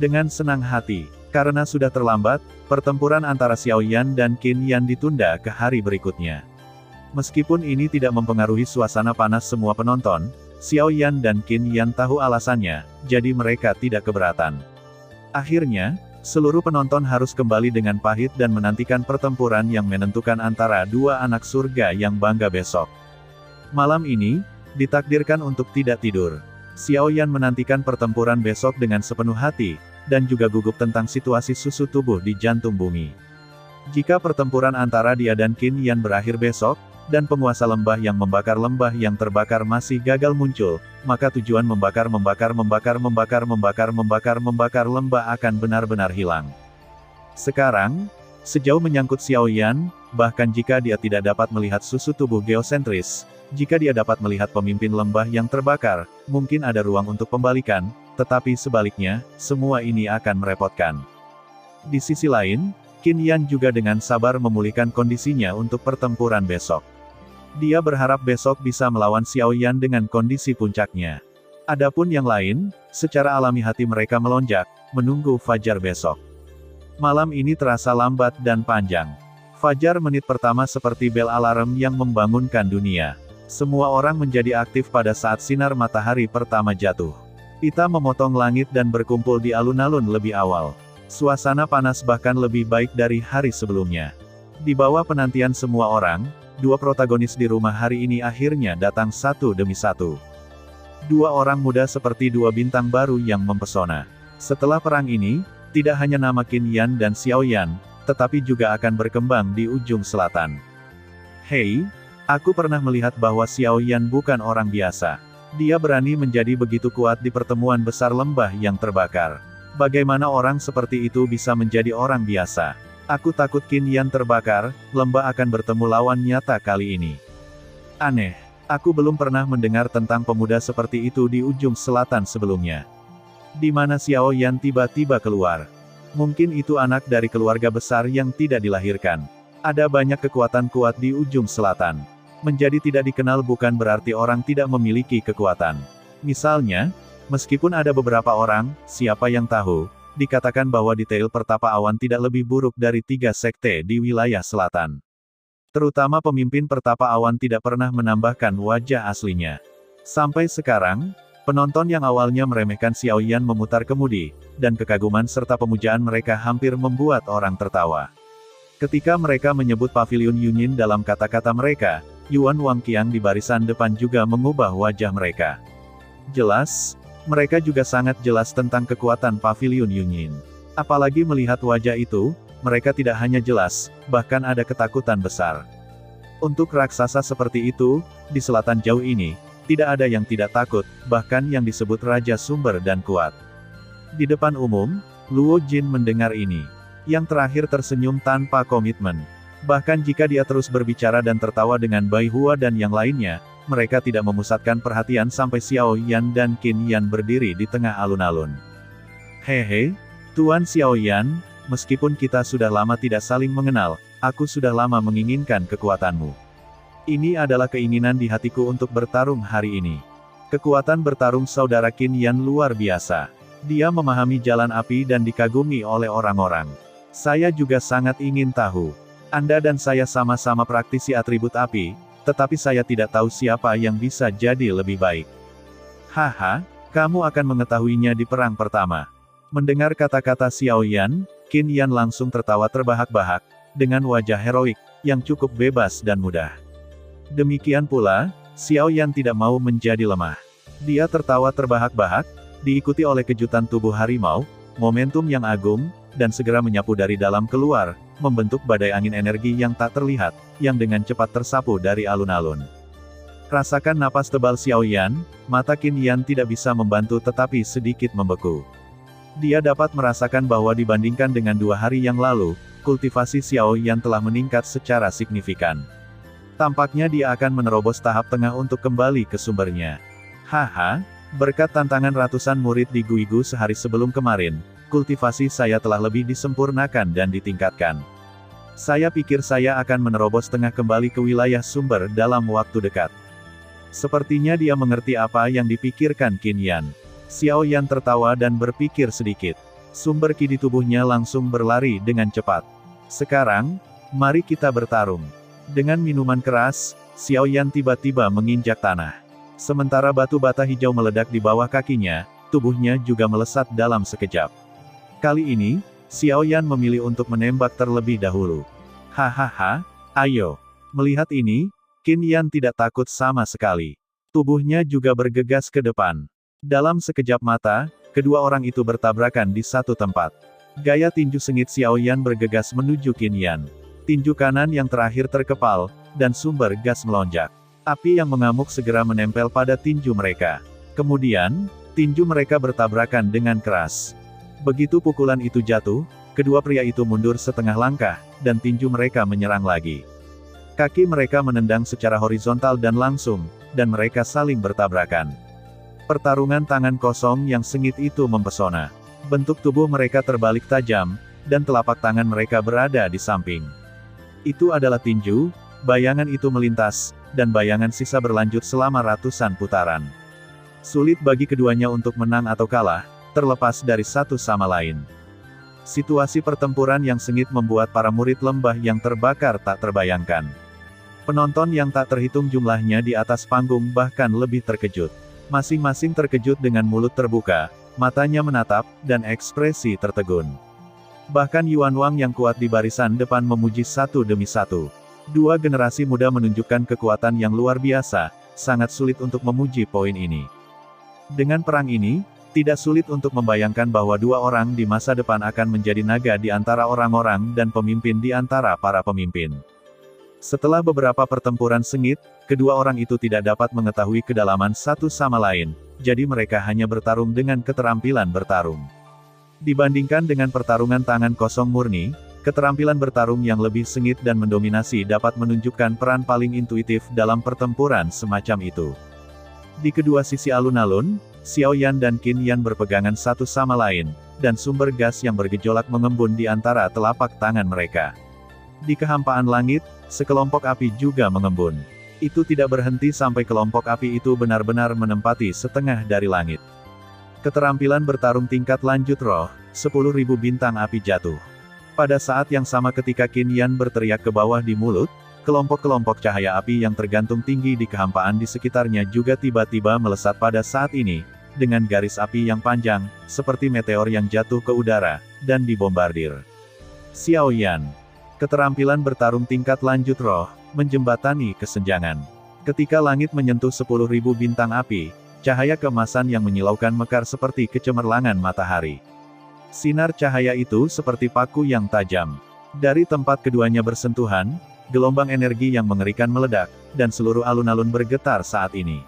Dengan senang hati, karena sudah terlambat, pertempuran antara Xiao Yan dan Qin Yan ditunda ke hari berikutnya. Meskipun ini tidak mempengaruhi suasana panas semua penonton, Xiao Yan dan Qin Yan tahu alasannya, jadi mereka tidak keberatan. Akhirnya, seluruh penonton harus kembali dengan pahit dan menantikan pertempuran yang menentukan antara dua anak surga yang bangga besok. Malam ini, ditakdirkan untuk tidak tidur. Xiao Yan menantikan pertempuran besok dengan sepenuh hati, dan juga gugup tentang situasi susu tubuh di jantung bumi. Jika pertempuran antara dia dan Qin Yan berakhir besok, dan penguasa lembah yang membakar lembah yang terbakar masih gagal muncul, maka tujuan membakar lembah akan benar-benar hilang. Sekarang, sejauh menyangkut Xiao Yan, bahkan jika dia tidak dapat melihat susu tubuh geosentris, jika dia dapat melihat pemimpin lembah yang terbakar, mungkin ada ruang untuk pembalikan, tetapi sebaliknya, semua ini akan merepotkan. Di sisi lain, Qin Yan juga dengan sabar memulihkan kondisinya untuk pertempuran besok. Dia berharap besok bisa melawan Xiao Yan dengan kondisi puncaknya. Adapun yang lain, secara alami hati mereka melonjak, menunggu fajar besok. Malam ini terasa lambat dan panjang. Fajar menit pertama seperti bel alarm yang membangunkan dunia. Semua orang menjadi aktif pada saat sinar matahari pertama jatuh. Pita memotong langit dan berkumpul di alun-alun lebih awal. Suasana panas bahkan lebih baik dari hari sebelumnya. Di bawah penantian semua orang, dua protagonis di rumah hari ini akhirnya datang satu demi satu. Dua orang muda seperti dua bintang baru yang mempesona. Setelah perang ini, tidak hanya nama Qin Yan dan Xiao Yan, tetapi juga akan berkembang di ujung selatan. Hei, aku pernah melihat bahwa Xiao Yan bukan orang biasa. Dia berani menjadi begitu kuat di pertemuan besar lembah yang terbakar. Bagaimana orang seperti itu bisa menjadi orang biasa? Aku takut Qin Yan terbakar, lembah akan bertemu lawan nyata kali ini. Aneh, aku belum pernah mendengar tentang pemuda seperti itu di ujung selatan sebelumnya. Di mana Xiao Yan tiba-tiba keluar? Mungkin itu anak dari keluarga besar yang tidak dilahirkan. Ada banyak kekuatan kuat di ujung selatan. Menjadi tidak dikenal bukan berarti orang tidak memiliki kekuatan. Misalnya, meskipun ada beberapa orang, siapa yang tahu, dikatakan bahwa detail Pertapa Awan tidak lebih buruk dari 3 sekte di wilayah selatan. Terutama pemimpin Pertapa Awan tidak pernah menambahkan wajah aslinya. Sampai sekarang, penonton yang awalnya meremehkan Xiao Yan memutar kemudi, dan kekaguman serta pemujaan mereka hampir membuat orang tertawa. Ketika mereka menyebut Pavilion Yunyin dalam kata-kata mereka, Yuan Wangqiang di barisan depan juga mengubah wajah mereka. Jelas, mereka juga sangat jelas tentang kekuatan Pavilion Yunyin. Apalagi melihat wajah itu, mereka tidak hanya jelas, bahkan ada ketakutan besar. Untuk raksasa seperti itu, di selatan jauh ini, tidak ada yang tidak takut, bahkan yang disebut Raja Sumber dan Kuat. Di depan umum, Luo Jin mendengar ini. Yang terakhir tersenyum tanpa komitmen. Bahkan jika dia terus berbicara dan tertawa dengan Bai Hua dan yang lainnya, mereka tidak memusatkan perhatian sampai Xiao Yan dan Qin Yan berdiri di tengah alun-alun. Hehe, Tuan Xiao Yan, meskipun kita sudah lama tidak saling mengenal, aku sudah lama menginginkan kekuatanmu. Ini adalah keinginan di hatiku untuk bertarung hari ini. Kekuatan bertarung saudara Qin Yan luar biasa. Dia memahami jalan api dan dikagumi oleh orang-orang. Saya juga sangat ingin tahu. Anda dan saya sama-sama praktisi atribut api, tetapi saya tidak tahu siapa yang bisa jadi lebih baik. Haha, kamu akan mengetahuinya di perang pertama. Mendengar kata-kata Xiao Yan, Qin Yan langsung tertawa terbahak-bahak, dengan wajah heroik, yang cukup bebas dan mudah. Demikian pula, Xiao Yan tidak mau menjadi lemah. Dia tertawa terbahak-bahak, diikuti oleh kejutan tubuh harimau, momentum yang agung, dan segera menyapu dari dalam keluar, membentuk badai angin energi yang tak terlihat, yang dengan cepat tersapu dari alun-alun. Rasakan napas tebal Xiao Yan, mata Qin Yan tidak bisa membantu tetapi sedikit membeku. Dia dapat merasakan bahwa dibandingkan dengan 2 hari yang lalu, kultivasi Xiao Yan telah meningkat secara signifikan. Tampaknya dia akan menerobos tahap tengah untuk kembali ke sumbernya. Haha, berkat tantangan ratusan murid di Guigu sehari sebelum kemarin, kultivasi saya telah lebih disempurnakan dan ditingkatkan. Saya pikir saya akan menerobos tengah kembali ke wilayah sumber dalam waktu dekat. Sepertinya dia mengerti apa yang dipikirkan Qin Yan. Xiao Yan tertawa dan berpikir sedikit. Sumber ki di tubuhnya langsung berlari dengan cepat. Sekarang, mari kita bertarung. Dengan minuman keras, Xiao Yan tiba-tiba menginjak tanah. Sementara batu bata hijau meledak di bawah kakinya, tubuhnya juga melesat dalam sekejap. Kali ini, Xiao Yan memilih untuk menembak terlebih dahulu. Hahaha, ayo. Melihat ini, Qin Yan tidak takut sama sekali. Tubuhnya juga bergegas ke depan. Dalam sekejap mata, kedua orang itu bertabrakan di satu tempat. Gaya tinju sengit Xiao Yan bergegas menuju Qin Yan. Tinju kanan yang terakhir terkepal, dan sumber gas melonjak. Api yang mengamuk segera menempel pada tinju mereka. Kemudian, tinju mereka bertabrakan dengan keras. Begitu pukulan itu jatuh, kedua pria itu mundur setengah langkah, dan tinju mereka menyerang lagi. Kaki mereka menendang secara horizontal dan langsung, dan mereka saling bertabrakan. Pertarungan tangan kosong yang sengit itu mempesona. Bentuk tubuh mereka terbalik tajam, dan telapak tangan mereka berada di samping. Itu adalah tinju, bayangan itu melintas, dan bayangan sisa berlanjut selama ratusan putaran. Sulit bagi keduanya untuk menang atau kalah, terlepas dari satu sama lain. Situasi pertempuran yang sengit membuat para murid lembah yang terbakar tak terbayangkan. Penonton yang tak terhitung jumlahnya di atas panggung bahkan lebih terkejut. Masing-masing terkejut dengan mulut terbuka, matanya menatap, dan ekspresi tertegun. Bahkan Yuan Wang yang kuat di barisan depan memuji satu demi satu. Dua generasi muda menunjukkan kekuatan yang luar biasa, sangat sulit untuk memuji poin ini. Dengan perang ini, tidak sulit untuk membayangkan bahwa dua orang di masa depan akan menjadi naga di antara orang-orang dan pemimpin di antara para pemimpin. Setelah beberapa pertempuran sengit, kedua orang itu tidak dapat mengetahui kedalaman satu sama lain, jadi mereka hanya bertarung dengan keterampilan bertarung. Dibandingkan dengan pertarungan tangan kosong murni, keterampilan bertarung yang lebih sengit dan mendominasi dapat menunjukkan peran paling intuitif dalam pertempuran semacam itu. Di kedua sisi alun-alun, Xiao Yan dan Qin Yan berpegangan satu sama lain, dan sumber gas yang bergejolak mengembun di antara telapak tangan mereka. Di kehampaan langit, sekelompok api juga mengembun. Itu tidak berhenti sampai kelompok api itu benar-benar menempati setengah dari langit. Keterampilan bertarung tingkat lanjut roh, 10.000 bintang api jatuh. Pada saat yang sama ketika Qin Yan berteriak ke bawah di mulut, kelompok-kelompok cahaya api yang tergantung tinggi di kehampaan di sekitarnya juga tiba-tiba melesat pada saat ini, dengan garis api yang panjang, seperti meteor yang jatuh ke udara, dan dibombardir. Xiao Yan. Keterampilan bertarung tingkat lanjut roh, menjembatani kesenjangan. Ketika langit menyentuh 10.000 bintang api, cahaya keemasan yang menyilaukan mekar seperti kecemerlangan matahari. Sinar cahaya itu seperti paku yang tajam. Dari tempat keduanya bersentuhan, gelombang energi yang mengerikan meledak, dan seluruh alun-alun bergetar saat ini.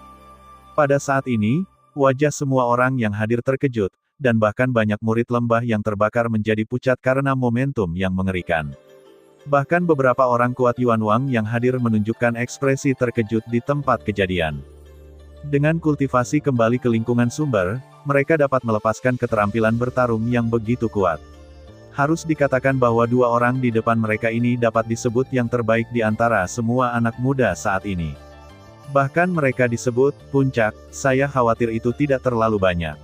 Pada saat ini, wajah semua orang yang hadir terkejut, dan bahkan banyak murid lembah yang terbakar menjadi pucat karena momentum yang mengerikan. Bahkan beberapa orang kuat Yuan Wang yang hadir menunjukkan ekspresi terkejut di tempat kejadian. Dengan kultivasi kembali ke lingkungan sumber, mereka dapat melepaskan keterampilan bertarung yang begitu kuat. Harus dikatakan bahwa dua orang di depan mereka ini dapat disebut yang terbaik di antara semua anak muda saat ini. Bahkan mereka disebut puncak. Saya khawatir itu tidak terlalu banyak.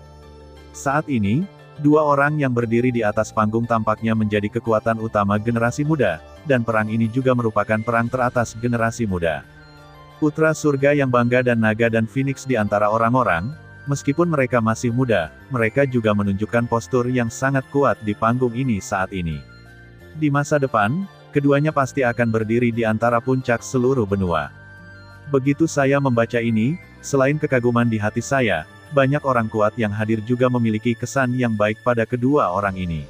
Saat ini, dua orang yang berdiri di atas panggung tampaknya menjadi kekuatan utama generasi muda, dan perang ini juga merupakan perang teratas generasi muda. Putra surga yang bangga dan naga dan phoenix di antara orang-orang, meskipun mereka masih muda, mereka juga menunjukkan postur yang sangat kuat di panggung ini saat ini. Di masa depan, keduanya pasti akan berdiri di antara puncak seluruh benua. Begitu saya membaca ini, selain kekaguman di hati saya, banyak orang kuat yang hadir juga memiliki kesan yang baik pada kedua orang ini.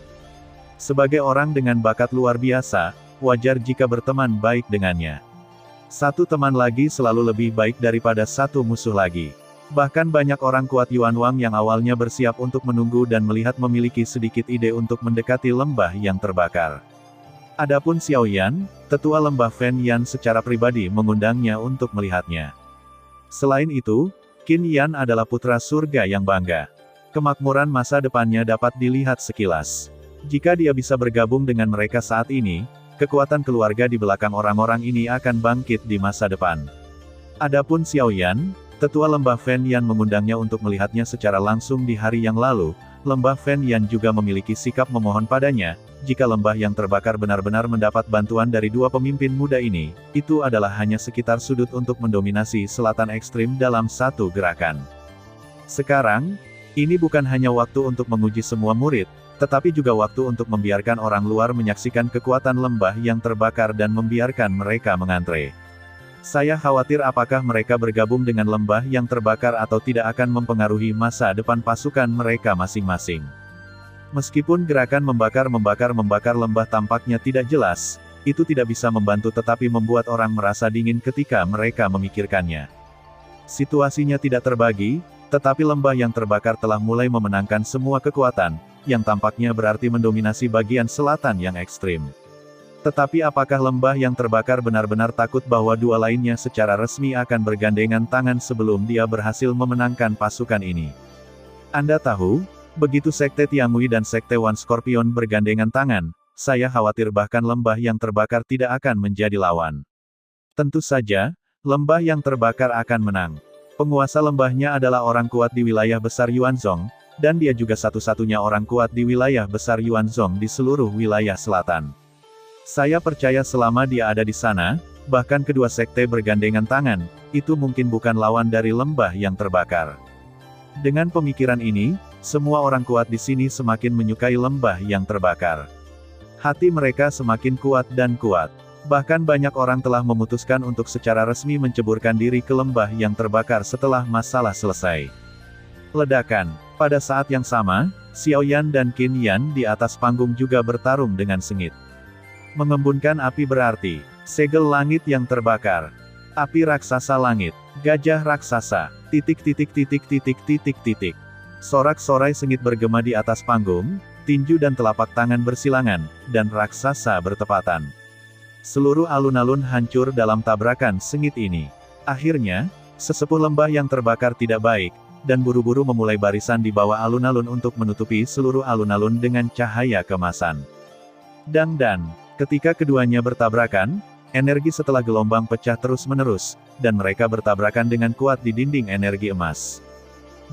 Sebagai orang dengan bakat luar biasa, wajar jika berteman baik dengannya. Satu teman lagi selalu lebih baik daripada satu musuh lagi. Bahkan banyak orang kuat Yuan Wang yang awalnya bersiap untuk menunggu dan melihat memiliki sedikit ide untuk mendekati lembah yang terbakar. Adapun Xiao Yan, tetua lembah Fen Yan secara pribadi mengundangnya untuk melihatnya. Selain itu, Qin Yan adalah putra surga yang bangga. Kemakmuran masa depannya dapat dilihat sekilas. Jika dia bisa bergabung dengan mereka saat ini, kekuatan keluarga di belakang orang-orang ini akan bangkit di masa depan. Adapun Xiao Yan, tetua lembah Fen Yan mengundangnya untuk melihatnya secara langsung di hari yang lalu. Lembah Fen Yan juga memiliki sikap memohon padanya, jika lembah yang terbakar benar-benar mendapat bantuan dari dua pemimpin muda ini, itu adalah hanya sekitar sudut untuk mendominasi selatan ekstrim dalam satu gerakan. Sekarang, ini bukan hanya waktu untuk menguji semua murid, tetapi juga waktu untuk membiarkan orang luar menyaksikan kekuatan lembah yang terbakar dan membiarkan mereka mengantre. Saya khawatir apakah mereka bergabung dengan lembah yang terbakar atau tidak akan mempengaruhi masa depan pasukan mereka masing-masing. Meskipun gerakan membakar lembah tampaknya tidak jelas, itu tidak bisa membantu tetapi membuat orang merasa dingin ketika mereka memikirkannya. Situasinya tidak terbagi, tetapi lembah yang terbakar telah mulai memenangkan semua kekuatan, yang tampaknya berarti mendominasi bagian selatan yang ekstrim. Tetapi apakah lembah yang terbakar benar-benar takut bahwa dua lainnya secara resmi akan bergandengan tangan sebelum dia berhasil memenangkan pasukan ini? Anda tahu, begitu Sekte Tiangui dan Sekte One Scorpion bergandengan tangan, saya khawatir bahkan lembah yang terbakar tidak akan menjadi lawan. Tentu saja, lembah yang terbakar akan menang. Penguasa lembahnya adalah orang kuat di wilayah besar Yuanzhong, dan dia juga satu-satunya orang kuat di wilayah besar Yuanzhong di seluruh wilayah selatan. Saya percaya selama dia ada di sana, bahkan kedua sekte bergandengan tangan, itu mungkin bukan lawan dari lembah yang terbakar. Dengan pemikiran ini, semua orang kuat di sini semakin menyukai lembah yang terbakar. Hati mereka semakin kuat dan kuat. Bahkan banyak orang telah memutuskan untuk secara resmi menceburkan diri ke lembah yang terbakar setelah masalah selesai. Ledakan. Pada saat yang sama, Xiao Yan dan Qin Yan di atas panggung juga bertarung dengan sengit. Mengembunkan api berarti, segel langit yang terbakar. Api raksasa langit, gajah raksasa, ... Sorak-sorai sengit bergema di atas panggung, tinju dan telapak tangan bersilangan, dan raksasa bertepatan. Seluruh alun-alun hancur dalam tabrakan sengit ini. Akhirnya, sesepuh lembah yang terbakar tidak baik, dan buru-buru memulai barisan di bawah alun-alun untuk menutupi seluruh alun-alun dengan cahaya kemasan. Dan, ketika keduanya bertabrakan, energi setelah gelombang pecah terus-menerus, dan mereka bertabrakan dengan kuat di dinding energi emas.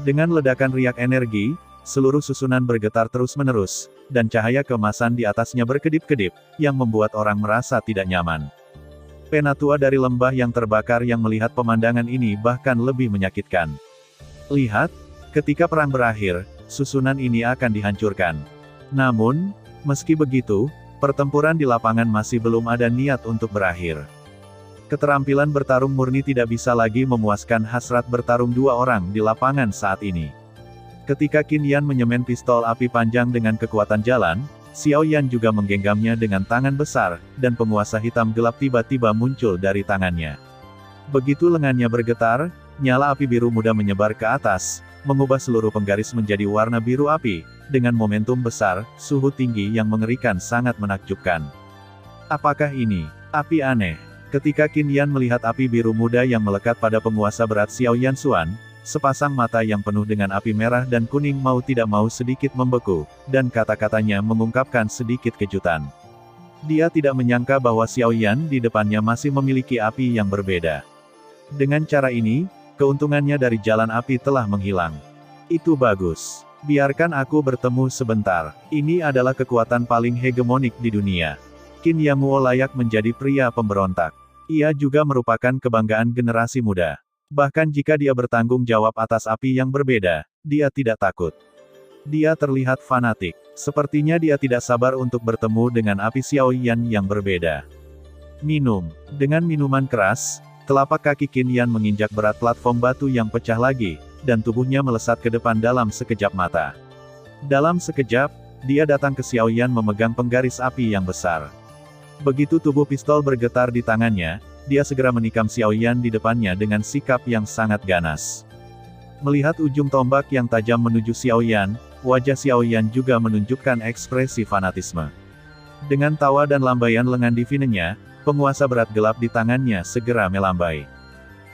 Dengan ledakan riak energi, seluruh susunan bergetar terus-menerus, dan cahaya keemasan di atasnya berkedip-kedip, yang membuat orang merasa tidak nyaman. Penatua dari lembah yang terbakar yang melihat pemandangan ini bahkan lebih menyakitkan. Lihat, ketika perang berakhir, susunan ini akan dihancurkan. Namun, meski begitu, pertempuran di lapangan masih belum ada niat untuk berakhir. Keterampilan bertarung murni tidak bisa lagi memuaskan hasrat bertarung dua orang di lapangan saat ini. Ketika Qin Yan menyemen pistol api panjang dengan kekuatan jalan, Xiao Yan juga menggenggamnya dengan tangan besar, dan penguasa hitam gelap tiba-tiba muncul dari tangannya. Begitu lengannya bergetar, nyala api biru muda menyebar ke atas, mengubah seluruh penggaris menjadi warna biru api, dengan momentum besar, suhu tinggi yang mengerikan sangat menakjubkan. Apakah ini api aneh? Ketika Qin Yan melihat api biru muda yang melekat pada penguasa berat Xiao Yanxuan, sepasang mata yang penuh dengan api merah dan kuning mau tidak mau sedikit membeku, dan kata-katanya mengungkapkan sedikit kejutan. Dia tidak menyangka bahwa Xiao Yan di depannya masih memiliki api yang berbeda. Dengan cara ini, keuntungannya dari jalan api telah menghilang. Itu bagus. Biarkan aku bertemu sebentar. Ini adalah kekuatan paling hegemonik di dunia. Qin Yamuo layak menjadi pria pemberontak. Ia juga merupakan kebanggaan generasi muda. Bahkan jika dia bertanggung jawab atas api yang berbeda, dia tidak takut. Dia terlihat fanatik. Sepertinya dia tidak sabar untuk bertemu dengan api Xiao Yan yang berbeda. Minum. Dengan minuman keras, telapak kaki Qin Yan menginjak berat platform batu yang pecah lagi, dan tubuhnya melesat ke depan dalam sekejap mata. Dalam sekejap, dia datang ke Xiao Yan memegang penggaris api yang besar. Begitu tubuh pistol bergetar di tangannya, dia segera menikam Xiao Yan di depannya dengan sikap yang sangat ganas. Melihat ujung tombak yang tajam menuju Xiao Yan, wajah Xiao Yan juga menunjukkan ekspresi fanatisme. Dengan tawa dan lambaian lengan divinenya, penguasa berat gelap di tangannya segera melambai.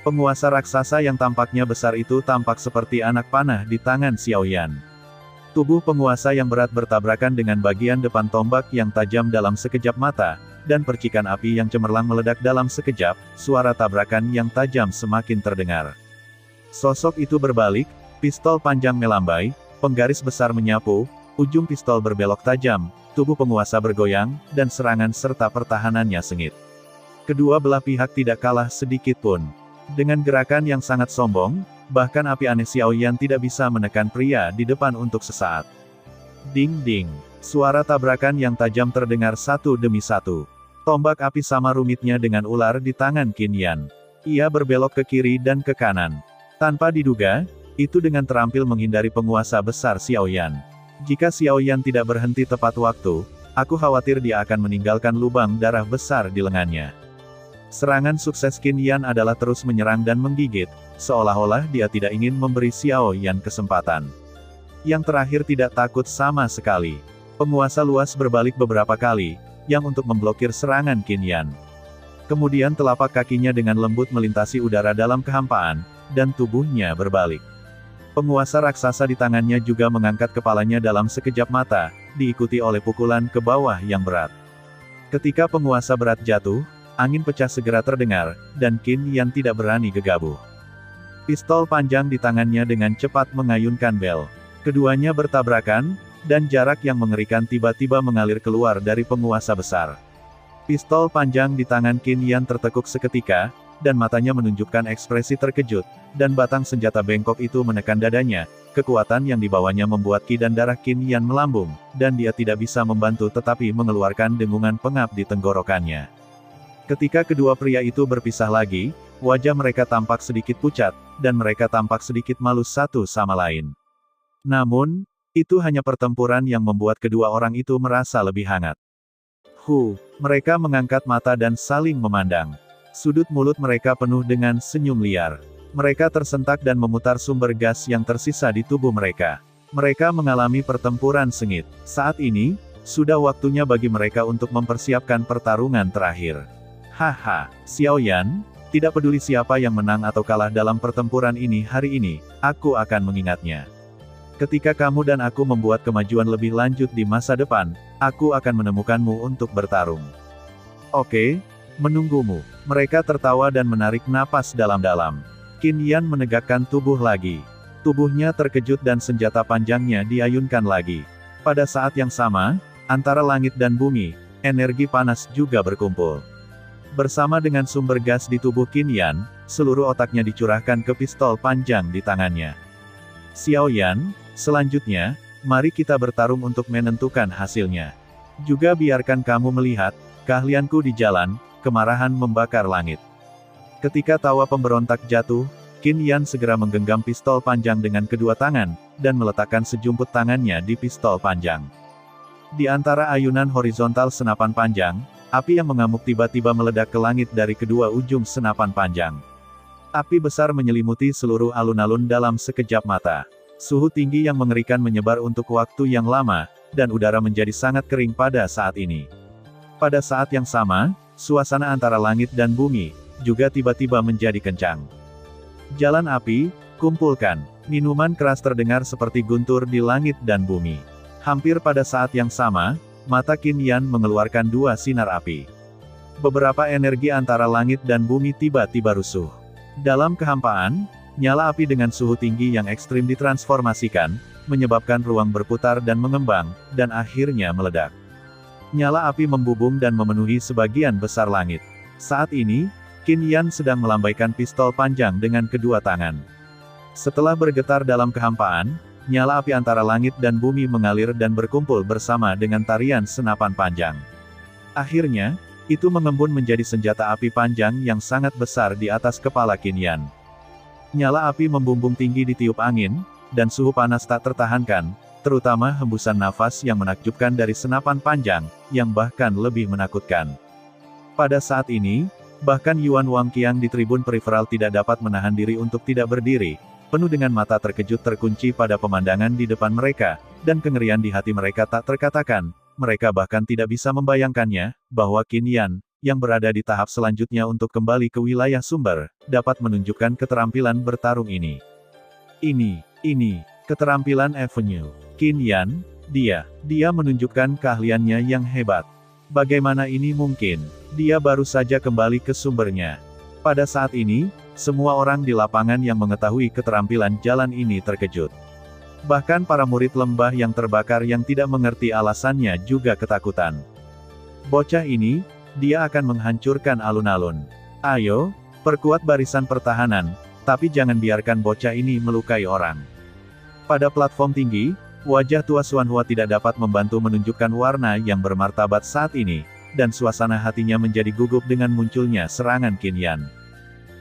Penguasa raksasa yang tampaknya besar itu tampak seperti anak panah di tangan Xiao Yan. Tubuh penguasa yang berat bertabrakan dengan bagian depan tombak yang tajam dalam sekejap mata, dan percikan api yang cemerlang meledak dalam sekejap, suara tabrakan yang tajam semakin terdengar. Sosok itu berbalik, pistol panjang melambai, penggaris besar menyapu, ujung pistol berbelok tajam, tubuh penguasa bergoyang, dan serangan serta pertahanannya sengit. Kedua belah pihak tidak kalah sedikit pun. Dengan gerakan yang sangat sombong, bahkan api aneh Xiao Yan tidak bisa menekan pria di depan untuk sesaat. Ding-ding. Suara tabrakan yang tajam terdengar satu demi satu. Tombak api sama rumitnya dengan ular di tangan Qin Yan. Ia berbelok ke kiri dan ke kanan. Tanpa diduga, itu dengan terampil menghindari penguasa besar Xiao Yan. Jika Xiao Yan tidak berhenti tepat waktu, aku khawatir dia akan meninggalkan lubang darah besar di lengannya. Serangan sukses Qin Yan adalah terus menyerang dan menggigit, seolah-olah dia tidak ingin memberi Xiao Yan kesempatan. Yang terakhir tidak takut sama sekali. Penguasa luas berbalik beberapa kali, yang untuk memblokir serangan Qin Yan. Kemudian telapak kakinya dengan lembut melintasi udara dalam kehampaan, dan tubuhnya berbalik. Penguasa raksasa di tangannya juga mengangkat kepalanya dalam sekejap mata, diikuti oleh pukulan ke bawah yang berat. Ketika penguasa berat jatuh, angin pecah segera terdengar, dan Qin Yan tidak berani gegabah. Pistol panjang di tangannya dengan cepat mengayunkan bel. Keduanya bertabrakan, dan jarak yang mengerikan tiba-tiba mengalir keluar dari penguasa besar. Pistol panjang di tangan Qin Yan tertekuk seketika, dan matanya menunjukkan ekspresi terkejut, dan batang senjata bengkok itu menekan dadanya. Kekuatan yang dibawanya membuat ki dan darah Qin Yan melambung, dan dia tidak bisa membantu tetapi mengeluarkan dengungan pengap di tenggorokannya. Ketika kedua pria itu berpisah lagi, wajah mereka tampak sedikit pucat, dan mereka tampak sedikit malu satu sama lain. Namun, itu hanya pertempuran yang membuat kedua orang itu merasa lebih hangat. Mereka mengangkat mata dan saling memandang. Sudut mulut mereka penuh dengan senyum liar. Mereka tersentak dan memutar sumber gas yang tersisa di tubuh mereka. Mereka mengalami pertempuran sengit. Saat ini, sudah waktunya bagi mereka untuk mempersiapkan pertarungan terakhir. Haha, Xiao Yan, tidak peduli siapa yang menang atau kalah dalam pertempuran ini hari ini, aku akan mengingatnya. Ketika kamu dan aku membuat kemajuan lebih lanjut di masa depan, aku akan menemukanmu untuk bertarung. Oke, menunggumu. Mereka tertawa dan menarik napas dalam-dalam. Qin Yan menegakkan tubuh lagi. Tubuhnya terkejut dan senjata panjangnya diayunkan lagi. Pada saat yang sama, antara langit dan bumi, energi panas juga berkumpul. Bersama dengan sumber gas di tubuh Qin Yan, seluruh otaknya dicurahkan ke pistol panjang di tangannya. Xiao Yan, selanjutnya, mari kita bertarung untuk menentukan hasilnya. Juga biarkan kamu melihat, keahlianku di jalan, kemarahan membakar langit. Ketika tawa pemberontak jatuh, Qin Yan segera menggenggam pistol panjang dengan kedua tangan, dan meletakkan sejumput tangannya di pistol panjang. Di antara ayunan horizontal senapan panjang, api yang mengamuk tiba-tiba meledak ke langit dari kedua ujung senapan panjang. Api besar menyelimuti seluruh alun-alun dalam sekejap mata. Suhu tinggi yang mengerikan menyebar untuk waktu yang lama, dan udara menjadi sangat kering pada saat ini. Pada saat yang sama, suasana antara langit dan bumi juga tiba-tiba menjadi kencang. Jalan api, kumpulkan. Minuman keras terdengar seperti guntur di langit dan bumi. Hampir pada saat yang sama, mata Qin Yan mengeluarkan dua sinar api. Beberapa energi antara langit dan bumi tiba-tiba rusuh. Dalam kehampaan, nyala api dengan suhu tinggi yang ekstrim ditransformasikan, menyebabkan ruang berputar dan mengembang, dan akhirnya meledak. Nyala api membubung dan memenuhi sebagian besar langit. Saat ini, Qin Yan sedang melambaikan pistol panjang dengan kedua tangan. Setelah bergetar dalam kehampaan, nyala api antara langit dan bumi mengalir dan berkumpul bersama dengan tarian senapan panjang. Akhirnya, itu mengembun menjadi senjata api panjang yang sangat besar di atas kepala Qin Yan. Nyala api membumbung tinggi ditiup angin, dan suhu panas tak tertahankan, terutama hembusan nafas yang menakjubkan dari senapan panjang, yang bahkan lebih menakutkan. Pada saat ini, bahkan Yuan Wangqiang di tribun periferal tidak dapat menahan diri untuk tidak berdiri, penuh dengan mata terkejut terkunci pada pemandangan di depan mereka, dan kengerian di hati mereka tak terkatakan. Mereka bahkan tidak bisa membayangkannya, bahwa Qin Yan, yang berada di tahap selanjutnya untuk kembali ke wilayah sumber, dapat menunjukkan keterampilan bertarung ini. Ini, keterampilan Avenue. Qin Yan, dia menunjukkan keahliannya yang hebat. Bagaimana ini mungkin? Dia baru saja kembali ke sumbernya. Pada saat ini, semua orang di lapangan yang mengetahui keterampilan jalan ini terkejut. Bahkan para murid lembah yang terbakar yang tidak mengerti alasannya juga ketakutan. Bocah ini, dia akan menghancurkan alun-alun. Ayo, perkuat barisan pertahanan, tapi jangan biarkan bocah ini melukai orang. Pada platform tinggi, wajah tua Xuanhua tidak dapat membantu menunjukkan warna yang bermartabat saat ini, dan suasana hatinya menjadi gugup dengan munculnya serangan Qin Yan.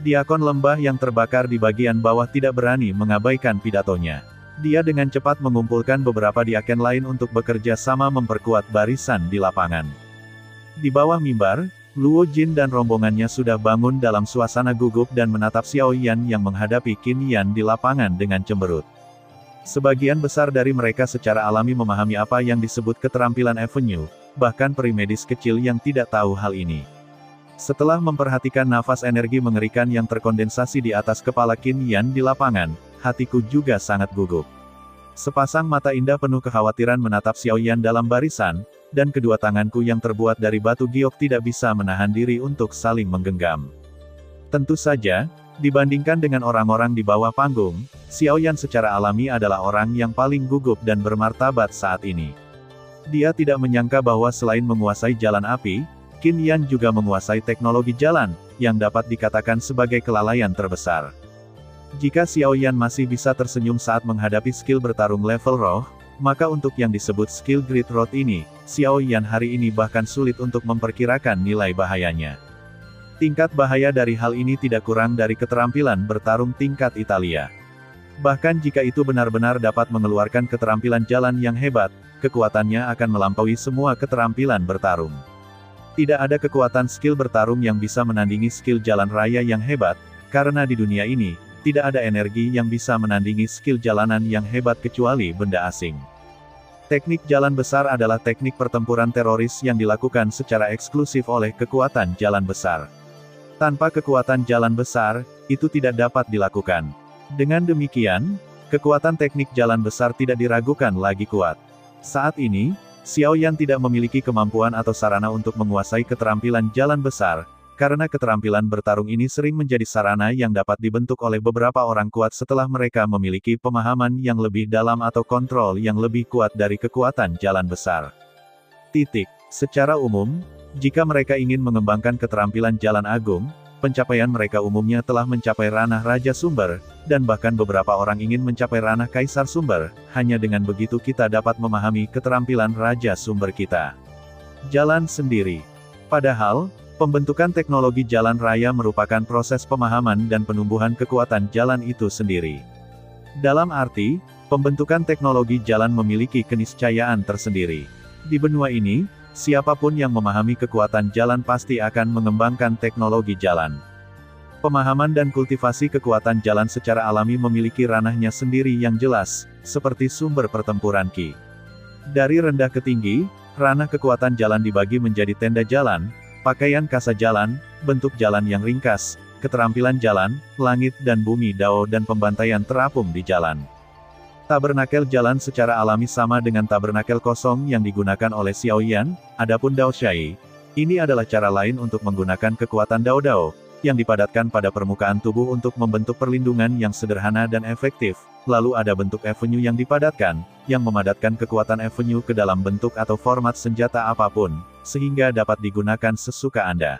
Diakon lembah yang terbakar di bagian bawah tidak berani mengabaikan pidatonya. Dia dengan cepat mengumpulkan beberapa diaken lain untuk bekerja sama memperkuat barisan di lapangan. Di bawah mimbar, Luo Jin dan rombongannya sudah bangun dalam suasana gugup dan menatap Xiao Yan yang menghadapi Qin Yan di lapangan dengan cemberut. Sebagian besar dari mereka secara alami memahami apa yang disebut keterampilan Avenue, bahkan peri medis kecil yang tidak tahu hal ini. Setelah memperhatikan nafas energi mengerikan yang terkondensasi di atas kepala Qin Yan di lapangan, hatiku juga sangat gugup. Sepasang mata indah penuh kekhawatiran menatap Xiao Yan dalam barisan, dan kedua tanganku yang terbuat dari batu giok tidak bisa menahan diri untuk saling menggenggam. Tentu saja, dibandingkan dengan orang-orang di bawah panggung, Xiao Yan secara alami adalah orang yang paling gugup dan bermartabat saat ini. Dia tidak menyangka bahwa selain menguasai jalan api, Qin Yan juga menguasai teknologi jalan, yang dapat dikatakan sebagai kelalaian terbesar. Jika Xiao Yan masih bisa tersenyum saat menghadapi skill bertarung level roh, maka untuk yang disebut skill Great Road ini, Xiao Yan hari ini bahkan sulit untuk memperkirakan nilai bahayanya. Tingkat bahaya dari hal ini tidak kurang dari keterampilan bertarung tingkat Italia. Bahkan jika itu benar-benar dapat mengeluarkan keterampilan jalan yang hebat, kekuatannya akan melampaui semua keterampilan bertarung. Tidak ada kekuatan skill bertarung yang bisa menandingi skill jalan raya yang hebat, karena di dunia ini, tidak ada energi yang bisa menandingi skill jalanan yang hebat kecuali benda asing. Teknik jalan besar adalah teknik pertempuran teroris yang dilakukan secara eksklusif oleh kekuatan jalan besar. Tanpa kekuatan jalan besar, itu tidak dapat dilakukan. Dengan demikian, kekuatan teknik jalan besar tidak diragukan lagi kuat. Saat ini, Xiao Yan tidak memiliki kemampuan atau sarana untuk menguasai keterampilan jalan besar, karena keterampilan bertarung ini sering menjadi sarana yang dapat dibentuk oleh beberapa orang kuat setelah mereka memiliki pemahaman yang lebih dalam atau kontrol yang lebih kuat dari kekuatan jalan besar. Secara umum, jika mereka ingin mengembangkan keterampilan jalan agung, pencapaian mereka umumnya telah mencapai ranah Raja Sumber, dan bahkan beberapa orang ingin mencapai ranah Kaisar Sumber, hanya dengan begitu kita dapat memahami keterampilan Raja Sumber kita. Jalan sendiri. Padahal, pembentukan teknologi jalan raya merupakan proses pemahaman dan penumbuhan kekuatan jalan itu sendiri. Dalam arti, pembentukan teknologi jalan memiliki keniscayaan tersendiri. Di benua ini, siapapun yang memahami kekuatan jalan pasti akan mengembangkan teknologi jalan. Pemahaman dan kultivasi kekuatan jalan secara alami memiliki ranahnya sendiri yang jelas, seperti sumber pertempuran Qi. Dari rendah ke tinggi, Ranah kekuatan jalan dibagi menjadi tenda jalan, pakaian kasa jalan, bentuk jalan yang ringkas, keterampilan jalan, langit dan bumi Dao dan pembantaian terapung di jalan. Tabernakel jalan secara alami sama dengan tabernakel kosong yang digunakan oleh Xiaoyan, adapun Dao Shai, ini adalah cara lain untuk menggunakan kekuatan Dao-Dao, yang dipadatkan pada permukaan tubuh untuk membentuk perlindungan yang sederhana dan efektif. Lalu ada bentuk avenue yang dipadatkan, yang memadatkan kekuatan avenue ke dalam bentuk atau format senjata apapun, sehingga dapat digunakan sesuka Anda.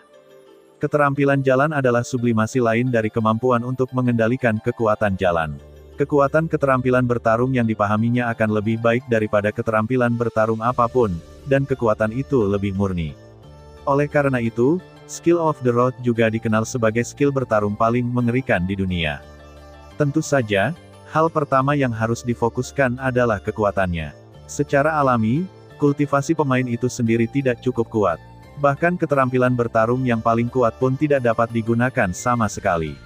Keterampilan jalan adalah sublimasi lain dari kemampuan untuk mengendalikan kekuatan jalan. Kekuatan keterampilan bertarung yang dipahaminya akan lebih baik daripada keterampilan bertarung apapun, dan kekuatan itu lebih murni. Oleh karena itu, skill of the road juga dikenal sebagai skill bertarung paling mengerikan di dunia. Tentu saja, hal pertama yang harus difokuskan adalah kekuatannya. Secara alami, kultivasi pemain itu sendiri tidak cukup kuat. Bahkan keterampilan bertarung yang paling kuat pun tidak dapat digunakan sama sekali.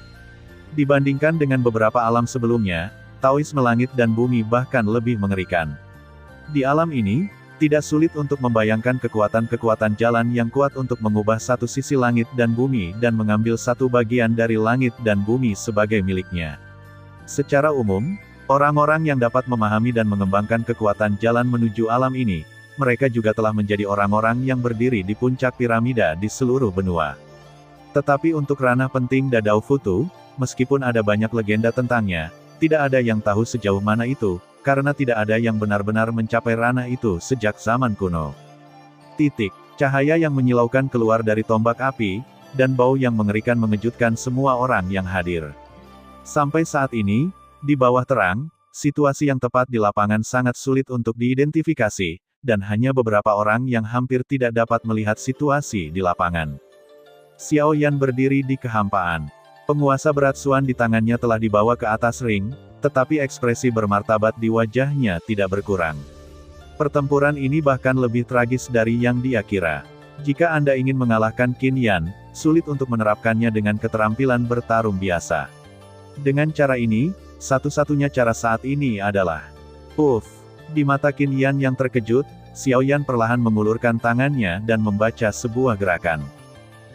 Dibandingkan dengan beberapa alam sebelumnya, Taoisme langit dan bumi bahkan lebih mengerikan. Di alam ini, tidak sulit untuk membayangkan kekuatan-kekuatan jalan yang kuat untuk mengubah satu sisi langit dan bumi dan mengambil satu bagian dari langit dan bumi sebagai miliknya. Secara umum, orang-orang yang dapat memahami dan mengembangkan kekuatan jalan menuju alam ini, mereka juga telah menjadi orang-orang yang berdiri di puncak piramida di seluruh benua. Tetapi untuk ranah penting Dadao Futu, meskipun ada banyak legenda tentangnya, tidak ada yang tahu sejauh mana itu, karena tidak ada yang benar-benar mencapai ranah itu sejak zaman kuno. Cahaya yang menyilaukan keluar dari tombak api, dan bau yang mengerikan mengejutkan semua orang yang hadir. Sampai saat ini, di bawah terang, situasi yang tepat di lapangan sangat sulit untuk diidentifikasi, dan hanya beberapa orang yang hampir tidak dapat melihat situasi di lapangan. Xiaoyan berdiri di kehampaan. Penguasa berat Xuan di tangannya telah dibawa ke atas ring, tetapi ekspresi bermartabat di wajahnya tidak berkurang. Pertempuran ini bahkan lebih tragis dari yang dia kira. Jika Anda ingin mengalahkan Qin Yan, sulit untuk menerapkannya dengan keterampilan bertarung biasa. Dengan cara ini, satu-satunya cara saat ini adalah di mata Qin Yan yang terkejut, Xiaoyan perlahan mengulurkan tangannya dan membaca sebuah gerakan.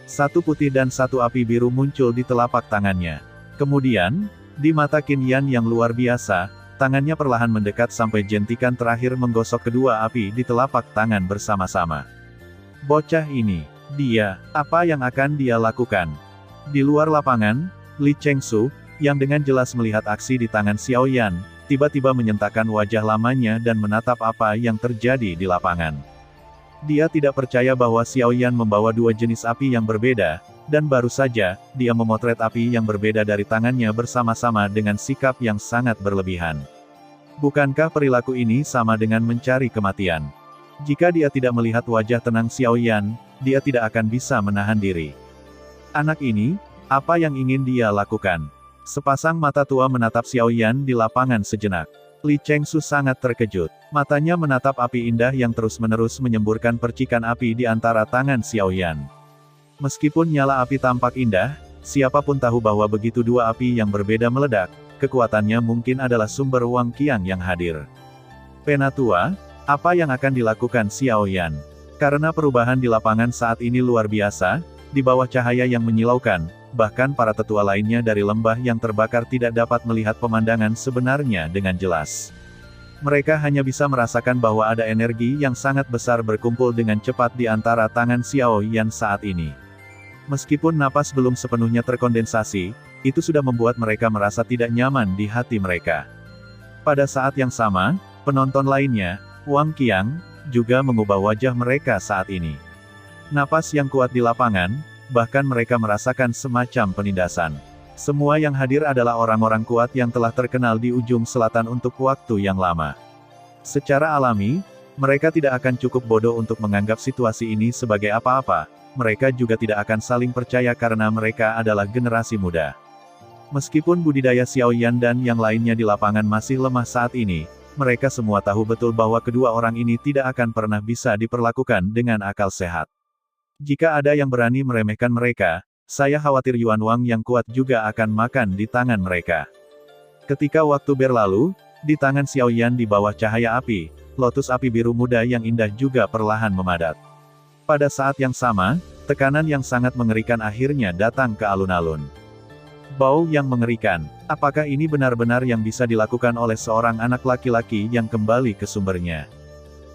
Satu putih dan satu api biru muncul di telapak tangannya. Kemudian, di mata Qin Yan yang luar biasa, tangannya perlahan mendekat sampai jentikan terakhir menggosok kedua api di telapak tangan bersama-sama. Bocah ini, apa yang akan dia lakukan? Di luar lapangan, Li Chengsu, yang dengan jelas melihat aksi di tangan Xiaoyan, tiba-tiba menyentakkan wajah lamanya dan menatap apa yang terjadi di lapangan. Dia tidak percaya bahwa Xiaoyan membawa dua jenis api yang berbeda, dan baru saja, dia memotret api yang berbeda dari tangannya bersama-sama dengan sikap yang sangat berlebihan. Bukankah perilaku ini sama dengan mencari kematian? Jika dia tidak melihat wajah tenang Xiaoyan, dia tidak akan bisa menahan diri. Anak ini, apa yang ingin dia lakukan? Sepasang mata tua menatap Xiaoyan di lapangan sejenak. Li Chengsu sangat terkejut. Matanya menatap api indah yang terus-menerus menyemburkan percikan api di antara tangan Xiaoyan. Meskipun nyala api tampak indah, siapapun tahu bahwa begitu dua api yang berbeda meledak, kekuatannya mungkin adalah sumber Wang Qiang yang hadir. Penatua, apa yang akan dilakukan Xiaoyan? Karena perubahan di lapangan saat ini luar biasa, di bawah cahaya yang menyilaukan, bahkan para tetua lainnya dari lembah yang terbakar tidak dapat melihat pemandangan sebenarnya dengan jelas. Mereka hanya bisa merasakan bahwa ada energi yang sangat besar berkumpul dengan cepat di antara tangan Xiaoyan saat ini. Meskipun napas belum sepenuhnya terkondensasi, itu sudah membuat mereka merasa tidak nyaman di hati mereka. Pada saat yang sama, penonton lainnya, Wang Qiang, juga mengubah wajah mereka saat ini. Napas yang kuat di lapangan, bahkan mereka merasakan semacam penindasan. Semua yang hadir adalah orang-orang kuat yang telah terkenal di ujung selatan untuk waktu yang lama. Secara alami, mereka tidak akan cukup bodoh untuk menganggap situasi ini sebagai apa-apa. Mereka juga tidak akan saling percaya karena mereka adalah generasi muda. Meskipun budidaya Xiaoyan dan yang lainnya di lapangan masih lemah saat ini, mereka semua tahu betul bahwa kedua orang ini tidak akan pernah bisa diperlakukan dengan akal sehat. Jika ada yang berani meremehkan mereka, saya khawatir Yuan Wang yang kuat juga akan makan di tangan mereka. Ketika waktu berlalu, di tangan Xiaoyan di bawah cahaya api, lotus api biru muda yang indah juga perlahan memadat. Pada saat yang sama, tekanan yang sangat mengerikan akhirnya datang ke alun-alun. Bau yang mengerikan. Apakah ini benar-benar yang bisa dilakukan oleh seorang anak laki-laki yang kembali ke sumbernya?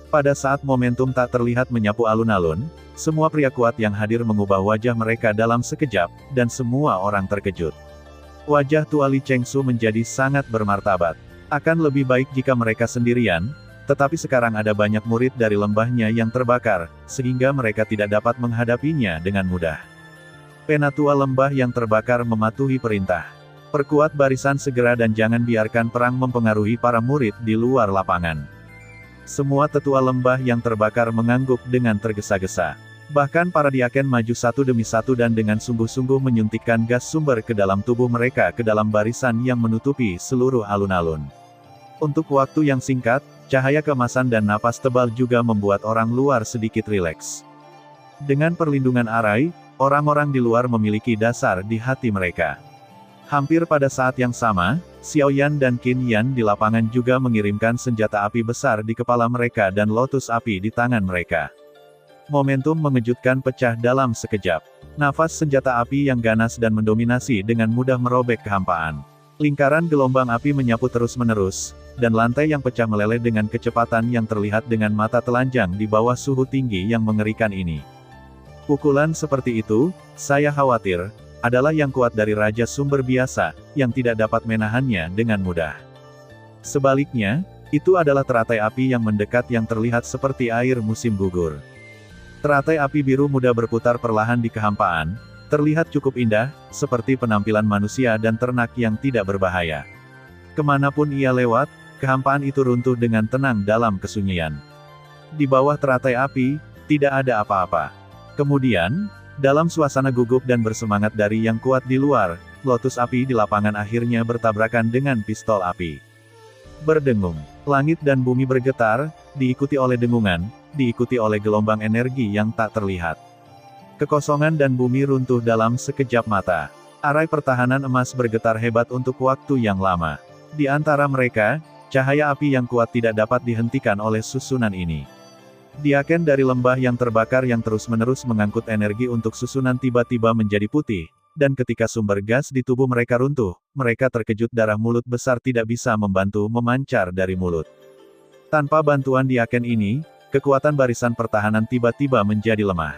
Pada saat momentum tak terlihat menyapu alun-alun, semua pria kuat yang hadir mengubah wajah mereka dalam sekejap, dan semua orang terkejut. Wajah tua Li Chengsu menjadi sangat bermartabat. Akan lebih baik jika mereka sendirian, tetapi sekarang ada banyak murid dari lembahnya yang terbakar, sehingga mereka tidak dapat menghadapinya dengan mudah. Penatua lembah yang terbakar mematuhi perintah. Perkuat barisan segera dan jangan biarkan perang mempengaruhi para murid di luar lapangan. Semua tetua lembah yang terbakar mengangguk dengan tergesa-gesa. Bahkan para diaken maju satu demi satu dan dengan sungguh-sungguh menyuntikkan gas sumber ke dalam tubuh mereka ke dalam barisan yang menutupi seluruh alun-alun. Untuk waktu yang singkat, cahaya keemasan dan napas tebal juga membuat orang luar sedikit rileks. Dengan perlindungan arai, orang-orang di luar memiliki dasar di hati mereka. Hampir pada saat yang sama, Xiao Yan dan Qin Yan di lapangan juga mengirimkan senjata api besar di kepala mereka dan lotus api di tangan mereka. Momentum mengejutkan pecah dalam sekejap. Nafas senjata api yang ganas dan mendominasi dengan mudah merobek kehampaan. Lingkaran gelombang api menyapu terus-menerus, dan lantai yang pecah meleleh dengan kecepatan yang terlihat dengan mata telanjang di bawah suhu tinggi yang mengerikan ini. Pukulan seperti itu, saya khawatir, adalah yang kuat dari Raja Sumber biasa, yang tidak dapat menahannya dengan mudah. Sebaliknya, itu adalah teratai api yang mendekat yang terlihat seperti air musim gugur. Teratai api biru muda berputar perlahan di kehampaan, terlihat cukup indah, seperti penampilan manusia dan ternak yang tidak berbahaya. Kemanapun ia lewat, kehampaan itu runtuh dengan tenang dalam kesunyian. Di bawah teratai api, tidak ada apa-apa. Kemudian, dalam suasana gugup dan bersemangat dari yang kuat di luar, lotus api di lapangan akhirnya bertabrakan dengan pistol api. Berdengung, langit dan bumi bergetar, diikuti oleh dengungan, diikuti oleh gelombang energi yang tak terlihat. Kekosongan dan bumi runtuh dalam sekejap mata. Arai pertahanan emas bergetar hebat untuk waktu yang lama. Di antara mereka, cahaya api yang kuat tidak dapat dihentikan oleh susunan ini. Diaken dari lembah yang terbakar yang terus-menerus mengangkut energi untuk susunan tiba-tiba menjadi putih, dan ketika sumber gas di tubuh mereka runtuh, mereka terkejut darah mulut besar tidak bisa membantu memancar dari mulut. Tanpa bantuan diaken ini, kekuatan barisan pertahanan tiba-tiba menjadi lemah.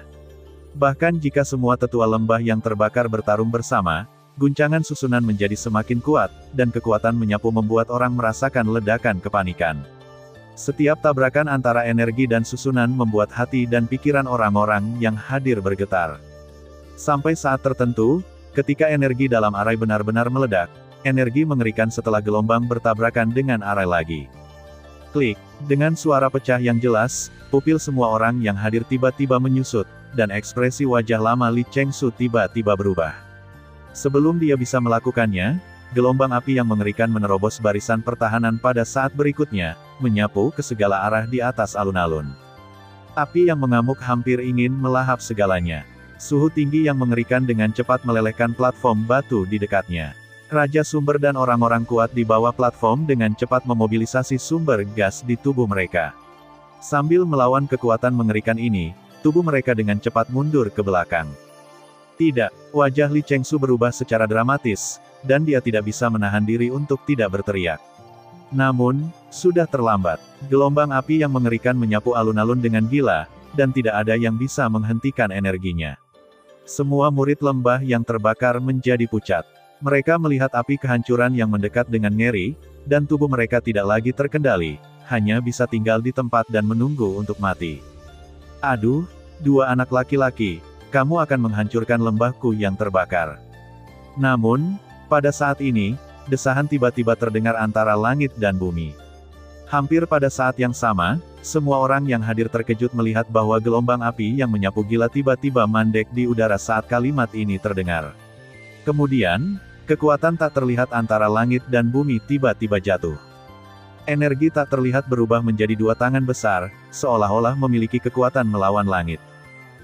Bahkan jika semua tetua lembah yang terbakar bertarung bersama, guncangan susunan menjadi semakin kuat, dan kekuatan menyapu membuat orang merasakan ledakan kepanikan. Setiap tabrakan antara energi dan susunan membuat hati dan pikiran orang-orang yang hadir bergetar. Sampai saat tertentu, ketika energi dalam arai benar-benar meledak, energi mengerikan setelah gelombang bertabrakan dengan arai lagi. Klik, dengan suara pecah yang jelas, pupil semua orang yang hadir tiba-tiba menyusut, dan ekspresi wajah lama Li Chengsu tiba-tiba berubah. Sebelum dia bisa melakukannya, gelombang api yang mengerikan menerobos barisan pertahanan pada saat berikutnya, menyapu ke segala arah di atas alun-alun. Api yang mengamuk hampir ingin melahap segalanya. Suhu tinggi yang mengerikan dengan cepat melelehkan platform batu di dekatnya. Raja Sumber dan orang-orang kuat di bawah platform dengan cepat memobilisasi sumber gas di tubuh mereka. Sambil melawan kekuatan mengerikan ini, tubuh mereka dengan cepat mundur ke belakang. Tidak, wajah Li Chengsu berubah secara dramatis, dan dia tidak bisa menahan diri untuk tidak berteriak. Namun, sudah terlambat. Gelombang api yang mengerikan menyapu alun-alun dengan gila, dan tidak ada yang bisa menghentikan energinya. Semua murid lembah yang terbakar menjadi pucat. Mereka melihat api kehancuran yang mendekat dengan ngeri, dan tubuh mereka tidak lagi terkendali, hanya bisa tinggal di tempat dan menunggu untuk mati. Aduh, dua anak laki-laki, kamu akan menghancurkan lembahku yang terbakar. Namun, pada saat ini, desahan tiba-tiba terdengar antara langit dan bumi. Hampir pada saat yang sama, semua orang yang hadir terkejut melihat bahwa gelombang api yang menyapu gila tiba-tiba mandek di udara saat kalimat ini terdengar. Kemudian, kekuatan tak terlihat antara langit dan bumi tiba-tiba jatuh. Energi tak terlihat berubah menjadi dua tangan besar, seolah-olah memiliki kekuatan melawan langit.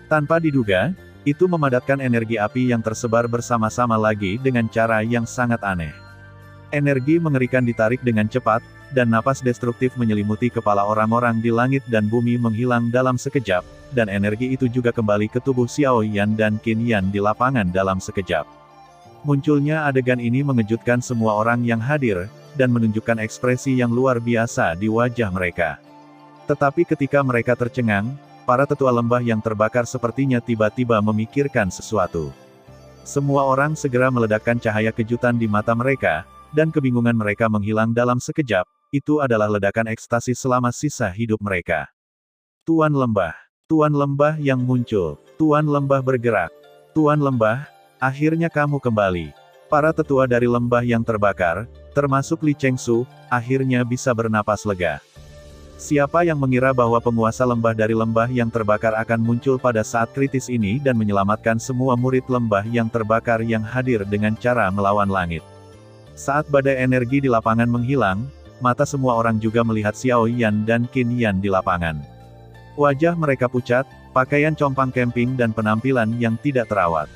Tanpa diduga, itu memadatkan energi api yang tersebar bersama-sama lagi dengan cara yang sangat aneh. Energi mengerikan ditarik dengan cepat, dan napas destruktif menyelimuti kepala orang-orang di langit dan bumi menghilang dalam sekejap, dan energi itu juga kembali ke tubuh Xiao Yan dan Qin Yan di lapangan dalam sekejap. Munculnya adegan ini mengejutkan semua orang yang hadir, dan menunjukkan ekspresi yang luar biasa di wajah mereka. Tetapi ketika mereka tercengang, para tetua lembah yang terbakar sepertinya tiba-tiba memikirkan sesuatu. Semua orang segera meledakkan cahaya kejutan di mata mereka, dan kebingungan mereka menghilang dalam sekejap. Itu adalah ledakan ekstasi selama sisa hidup mereka. Tuan Lembah yang muncul. Tuan Lembah bergerak. Tuan Lembah, akhirnya kamu kembali. Para tetua dari lembah yang terbakar, termasuk Li Chengsu, akhirnya bisa bernapas lega. Siapa yang mengira bahwa penguasa lembah dari lembah yang terbakar akan muncul pada saat kritis ini dan menyelamatkan semua murid lembah yang terbakar yang hadir dengan cara melawan langit. Saat badai energi di lapangan menghilang, mata semua orang juga melihat Xiao Yan dan Qin Yan di lapangan. Wajah mereka pucat, pakaian compang camping dan penampilan yang tidak terawat.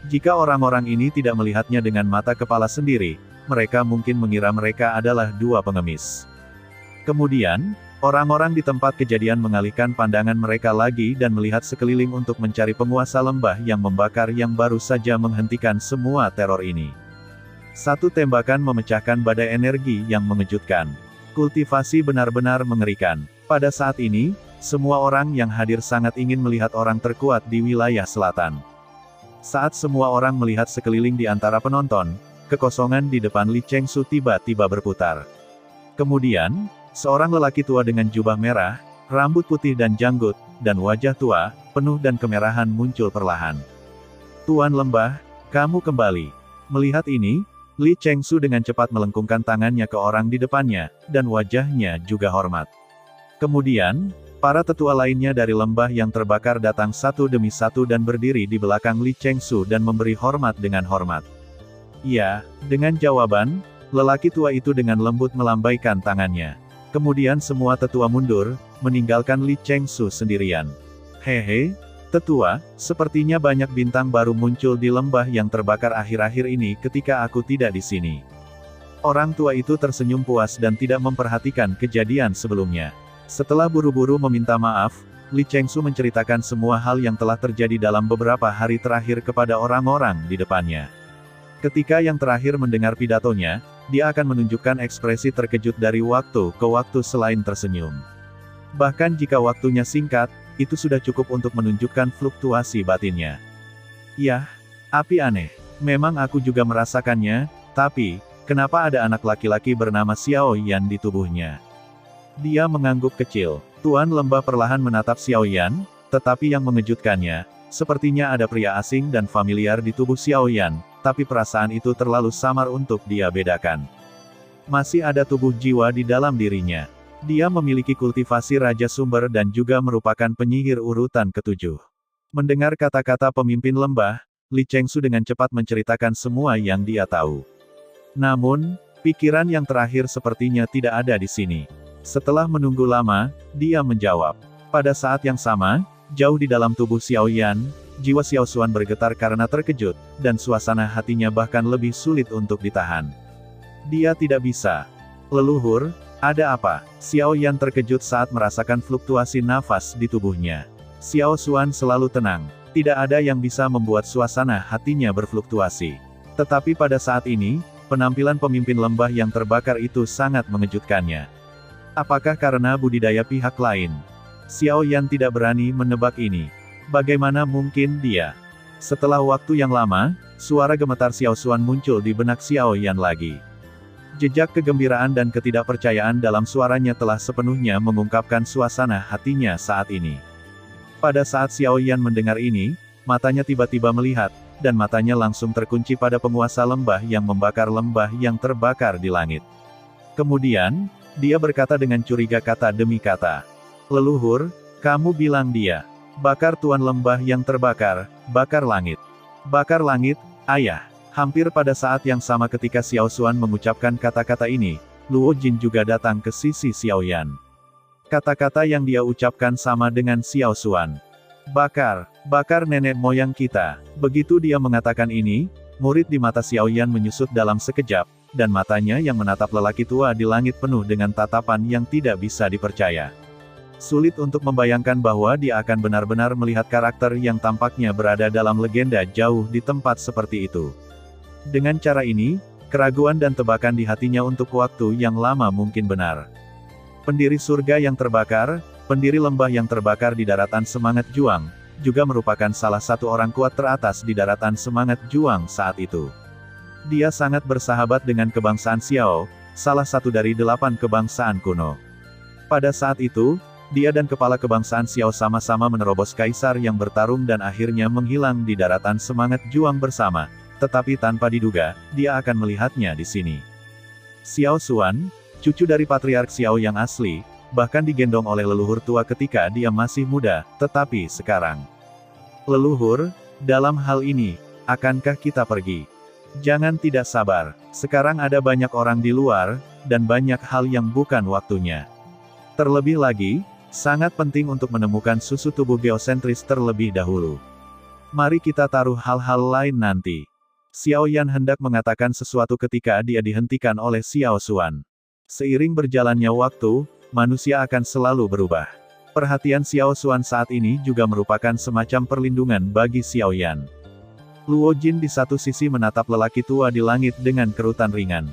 Jika orang-orang ini tidak melihatnya dengan mata kepala sendiri, mereka mungkin mengira mereka adalah dua pengemis. Kemudian, orang-orang di tempat kejadian mengalihkan pandangan mereka lagi dan melihat sekeliling untuk mencari penguasa lembah yang membakar yang baru saja menghentikan semua teror ini. Satu tembakan memecahkan badai energi yang mengejutkan. Kultivasi benar-benar mengerikan. Pada saat ini, semua orang yang hadir sangat ingin melihat orang terkuat di wilayah selatan. Saat semua orang melihat sekeliling di antara penonton, kekosongan di depan Li Chengsu tiba-tiba berputar. Kemudian, seorang lelaki tua dengan jubah merah, rambut putih dan janggut, dan wajah tua, penuh dan kemerahan muncul perlahan. Tuan Lembah, kamu kembali. Melihat ini, Li Chengsu dengan cepat melengkungkan tangannya ke orang di depannya, dan wajahnya juga hormat. Kemudian, para tetua lainnya dari lembah yang terbakar datang satu demi satu dan berdiri di belakang Li Chengsu dan memberi hormat dengan hormat. Ya, dengan jawaban, lelaki tua itu dengan lembut melambaikan tangannya. Kemudian semua tetua mundur, meninggalkan Li Chengsu sendirian. Hehe, tetua, sepertinya banyak bintang baru muncul di lembah yang terbakar akhir-akhir ini ketika aku tidak di sini. Orang tua itu tersenyum puas dan tidak memperhatikan kejadian sebelumnya. Setelah buru-buru meminta maaf, Li Chengsu menceritakan semua hal yang telah terjadi dalam beberapa hari terakhir kepada orang-orang di depannya. Ketika yang terakhir mendengar pidatonya, dia akan menunjukkan ekspresi terkejut dari waktu ke waktu selain tersenyum. Bahkan jika waktunya singkat, itu sudah cukup untuk menunjukkan fluktuasi batinnya. Yah, api aneh. Memang aku juga merasakannya, tapi, kenapa ada anak laki-laki bernama Xiao Yan di tubuhnya? Dia mengangguk kecil. Tuan Lembah perlahan menatap Xiao Yan, tetapi yang mengejutkannya, sepertinya ada pria asing dan familiar di tubuh Xiao Yan, tapi perasaan itu terlalu samar untuk dia bedakan. Masih ada tubuh jiwa di dalam dirinya. Dia memiliki kultivasi Raja Sumber dan juga merupakan penyihir urutan ke-7. Mendengar kata-kata pemimpin lembah, Li Chengsu dengan cepat menceritakan semua yang dia tahu. Namun, pikiran yang terakhir sepertinya tidak ada di sini. Setelah menunggu lama, dia menjawab. Pada saat yang sama, jauh di dalam tubuh Xiao Yan, jiwa Xiao Xuan bergetar karena terkejut, dan suasana hatinya bahkan lebih sulit untuk ditahan. Dia tidak bisa. Leluhur, ada apa? Xiao Yan terkejut saat merasakan fluktuasi nafas di tubuhnya. Xiao Xuan selalu tenang. Tidak ada yang bisa membuat suasana hatinya berfluktuasi. Tetapi pada saat ini, penampilan pemimpin lembah yang terbakar itu sangat mengejutkannya. Apakah karena budidaya pihak lain? Xiao Yan tidak berani menebak ini. Bagaimana mungkin dia? Setelah waktu yang lama, suara gemetar Xiao Xuan muncul di benak Xiao Yan lagi. Jejak kegembiraan dan ketidakpercayaan dalam suaranya telah sepenuhnya mengungkapkan suasana hatinya saat ini. Pada saat Xiao Yan mendengar ini, matanya tiba-tiba melihat, dan matanya langsung terkunci pada penguasa lembah yang membakar lembah yang terbakar di langit. Kemudian, dia berkata dengan curiga kata demi kata. Leluhur, kamu bilang dia bakar tuan lembah yang terbakar, bakar langit. Bakar langit, ayah. Hampir pada saat yang sama ketika Xiao Xuan mengucapkan kata-kata ini, Luo Jin juga datang ke sisi Xiao Yan. Kata-kata yang dia ucapkan sama dengan Xiao Xuan. Bakar, bakar nenek moyang kita. Begitu dia mengatakan ini, murid di mata Xiao Yan menyusut dalam sekejap, dan matanya yang menatap lelaki tua di langit penuh dengan tatapan yang tidak bisa dipercaya. Sulit untuk membayangkan bahwa dia akan benar-benar melihat karakter yang tampaknya berada dalam legenda jauh di tempat seperti itu. Dengan cara ini, keraguan dan tebakan di hatinya untuk waktu yang lama mungkin benar. Pendiri surga yang terbakar, pendiri lembah yang terbakar di daratan semangat juang, juga merupakan salah satu orang kuat teratas di daratan semangat juang saat itu. Dia sangat bersahabat dengan kebangsaan Xiao, salah satu dari 8 kebangsaan kuno. Pada saat itu, dia dan kepala kebangsaan Xiao sama-sama menerobos kaisar yang bertarung dan akhirnya menghilang di daratan semangat juang bersama, tetapi tanpa diduga, dia akan melihatnya di sini. Xiao Xuan, cucu dari patriark Xiao yang asli, bahkan digendong oleh leluhur tua ketika dia masih muda, tetapi sekarang. Leluhur, dalam hal ini, akankah kita pergi? Jangan tidak sabar, sekarang ada banyak orang di luar, dan banyak hal yang bukan waktunya. Terlebih lagi, sangat penting untuk menemukan susu tubuh geosentris terlebih dahulu. Mari kita taruh hal-hal lain nanti. Xiao Yan hendak mengatakan sesuatu ketika dia dihentikan oleh Xiao Xuan. Seiring berjalannya waktu, manusia akan selalu berubah. Perhatian Xiao Xuan saat ini juga merupakan semacam perlindungan bagi Xiao Yan. Luo Jin di satu sisi menatap lelaki tua di langit dengan kerutan ringan.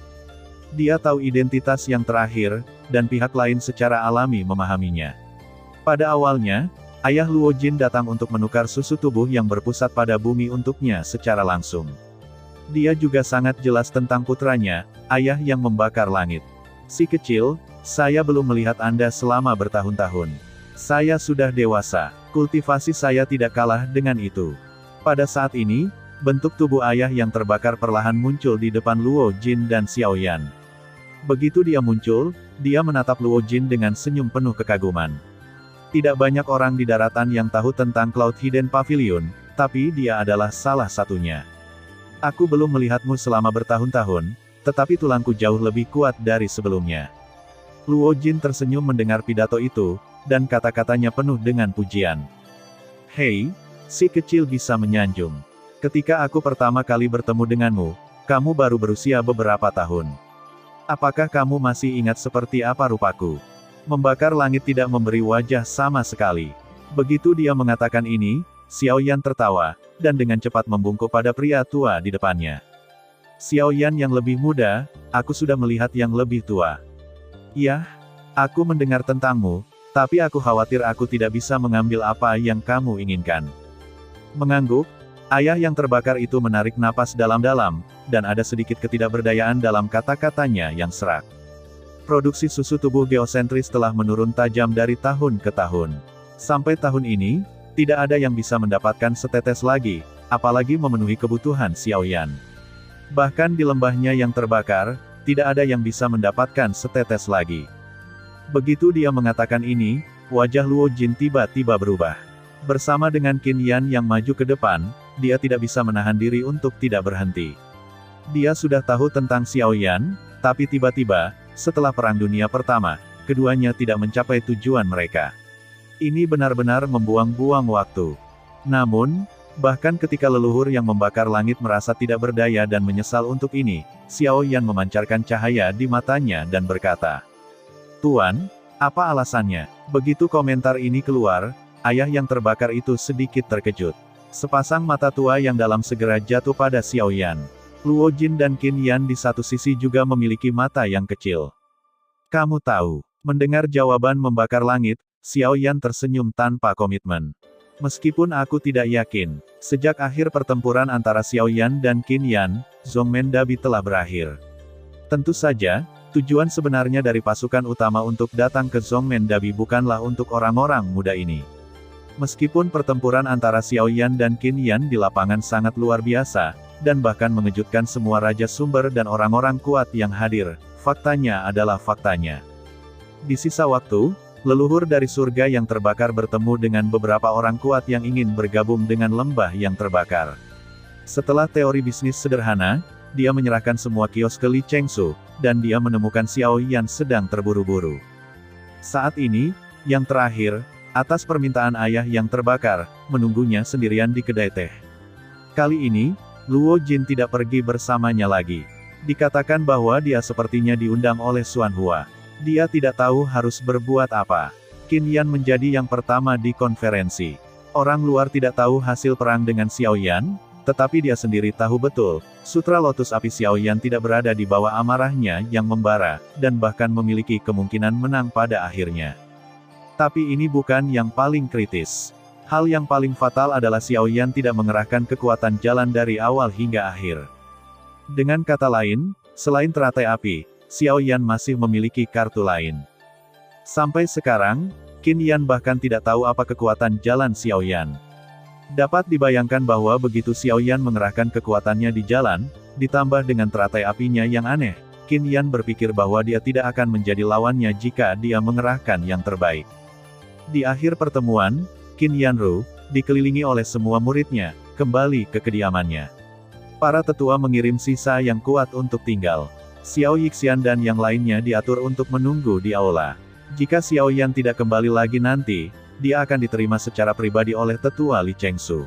Dia tahu identitas yang terakhir, dan pihak lain secara alami memahaminya. Pada awalnya, ayah Luo Jin datang untuk menukar susu tubuh yang berpusat pada bumi untuknya secara langsung. Dia juga sangat jelas tentang putranya, ayah yang membakar langit. Si kecil, saya belum melihat Anda selama bertahun-tahun. Saya sudah dewasa, kultivasi saya tidak kalah dengan itu. Pada saat ini, bentuk tubuh ayah yang terbakar perlahan muncul di depan Luo Jin dan Xiao Yan. Begitu dia muncul, dia menatap Luo Jin dengan senyum penuh kekaguman. Tidak banyak orang di daratan yang tahu tentang Cloud Hidden Pavilion, tapi dia adalah salah satunya. Aku belum melihatmu selama bertahun-tahun, tetapi tulangku jauh lebih kuat dari sebelumnya. Luo Jin tersenyum mendengar pidato itu, dan kata-katanya penuh dengan pujian. Hei, si kecil bisa menyanjung. Ketika aku pertama kali bertemu denganmu, kamu baru berusia beberapa tahun. Apakah kamu masih ingat seperti apa rupaku? Membakar langit tidak memberi wajah sama sekali. Begitu dia mengatakan ini, Xiao Yan tertawa, dan dengan cepat membungkuk pada pria tua di depannya. Xiao Yan yang lebih muda, aku sudah melihat yang lebih tua. Yah, aku mendengar tentangmu, tapi aku khawatir aku tidak bisa mengambil apa yang kamu inginkan. Mengangguk, ayah yang terbakar itu menarik napas dalam-dalam, dan ada sedikit ketidakberdayaan dalam kata-katanya yang serak. Produksi susu tubuh geosentris telah menurun tajam dari tahun ke tahun. Sampai tahun ini, tidak ada yang bisa mendapatkan setetes lagi, apalagi memenuhi kebutuhan Xiao Yan. Bahkan di lembahnya yang terbakar, tidak ada yang bisa mendapatkan setetes lagi. Begitu dia mengatakan ini, wajah Luo Jin tiba-tiba berubah. Bersama dengan Qin Yan yang maju ke depan, dia tidak bisa menahan diri untuk tidak berhenti. Dia sudah tahu tentang Xiao Yan, tapi tiba-tiba, setelah Perang Dunia Pertama, keduanya tidak mencapai tujuan mereka. Ini benar-benar membuang-buang waktu. Namun, bahkan ketika leluhur yang membakar langit merasa tidak berdaya dan menyesal untuk ini, Xiao Yan memancarkan cahaya di matanya dan berkata, "Tuan, apa alasannya?" Begitu komentar ini keluar, ayah yang terbakar itu sedikit terkejut. Sepasang mata tua yang dalam segera jatuh pada Xiao Yan. Luo Jin dan Qin Yan di satu sisi juga memiliki mata yang kecil. Kamu tahu, mendengar jawaban membakar langit, Xiao Yan tersenyum tanpa komitmen. Meskipun aku tidak yakin, sejak akhir pertempuran antara Xiao Yan dan Qin Yan, Zhongmen Dabi telah berakhir. Tentu saja, tujuan sebenarnya dari pasukan utama untuk datang ke Zhongmen Dabi bukanlah untuk orang-orang muda ini. Meskipun pertempuran antara Xiao Yan dan Qin Yan di lapangan sangat luar biasa, dan bahkan mengejutkan semua raja sumber dan orang-orang kuat yang hadir, faktanya adalah faktanya. Di sisa waktu, leluhur dari surga yang terbakar bertemu dengan beberapa orang kuat yang ingin bergabung dengan lembah yang terbakar. Setelah teori bisnis sederhana, dia menyerahkan semua kios ke Li Chengsu, dan dia menemukan Xiao Yan sedang terburu-buru. Saat ini, yang terakhir, atas permintaan ayah yang terbakar, menunggunya sendirian di kedai teh. Kali ini, Luo Jin tidak pergi bersamanya lagi. Dikatakan bahwa dia sepertinya diundang oleh Xuan Hua. Dia tidak tahu harus berbuat apa. Qin Yan menjadi yang pertama di konferensi. Orang luar tidak tahu hasil perang dengan Xiao Yan, tetapi dia sendiri tahu betul, Sutra Lotus Api Xiao Yan tidak berada di bawah amarahnya yang membara, dan bahkan memiliki kemungkinan menang pada akhirnya. Tapi ini bukan yang paling kritis. Hal yang paling fatal adalah Xiao Yan tidak mengerahkan kekuatan jalan dari awal hingga akhir. Dengan kata lain, selain teratai api, Xiao Yan masih memiliki kartu lain. Sampai sekarang, Qin Yan bahkan tidak tahu apa kekuatan jalan Xiao Yan. Dapat dibayangkan bahwa begitu Xiao Yan mengerahkan kekuatannya di jalan, ditambah dengan teratai apinya yang aneh, Qin Yan berpikir bahwa dia tidak akan menjadi lawannya jika dia mengerahkan yang terbaik. Di akhir pertemuan, Qin Yanru, dikelilingi oleh semua muridnya, kembali ke kediamannya. Para tetua mengirim sisa yang kuat untuk tinggal. Xiao Yixian dan yang lainnya diatur untuk menunggu di aula. Jika Xiao Yan tidak kembali lagi nanti, dia akan diterima secara pribadi oleh tetua Li Chengsu.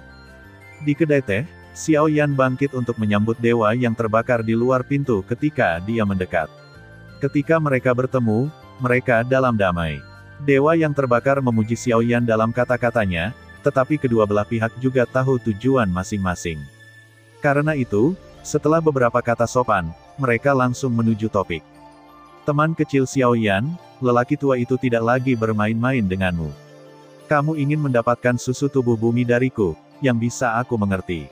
Di kedai teh, Xiao Yan bangkit untuk menyambut dewa yang terbakar di luar pintu ketika dia mendekat. Ketika mereka bertemu, mereka dalam damai. Dewa yang terbakar memuji Xiao Yan dalam kata-katanya, tetapi kedua belah pihak juga tahu tujuan masing-masing. Karena itu, setelah beberapa kata sopan, mereka langsung menuju topik. Teman kecil Xiao Yan, lelaki tua itu tidak lagi bermain-main denganmu. Kamu ingin mendapatkan susu tubuh bumi dariku, yang bisa aku mengerti.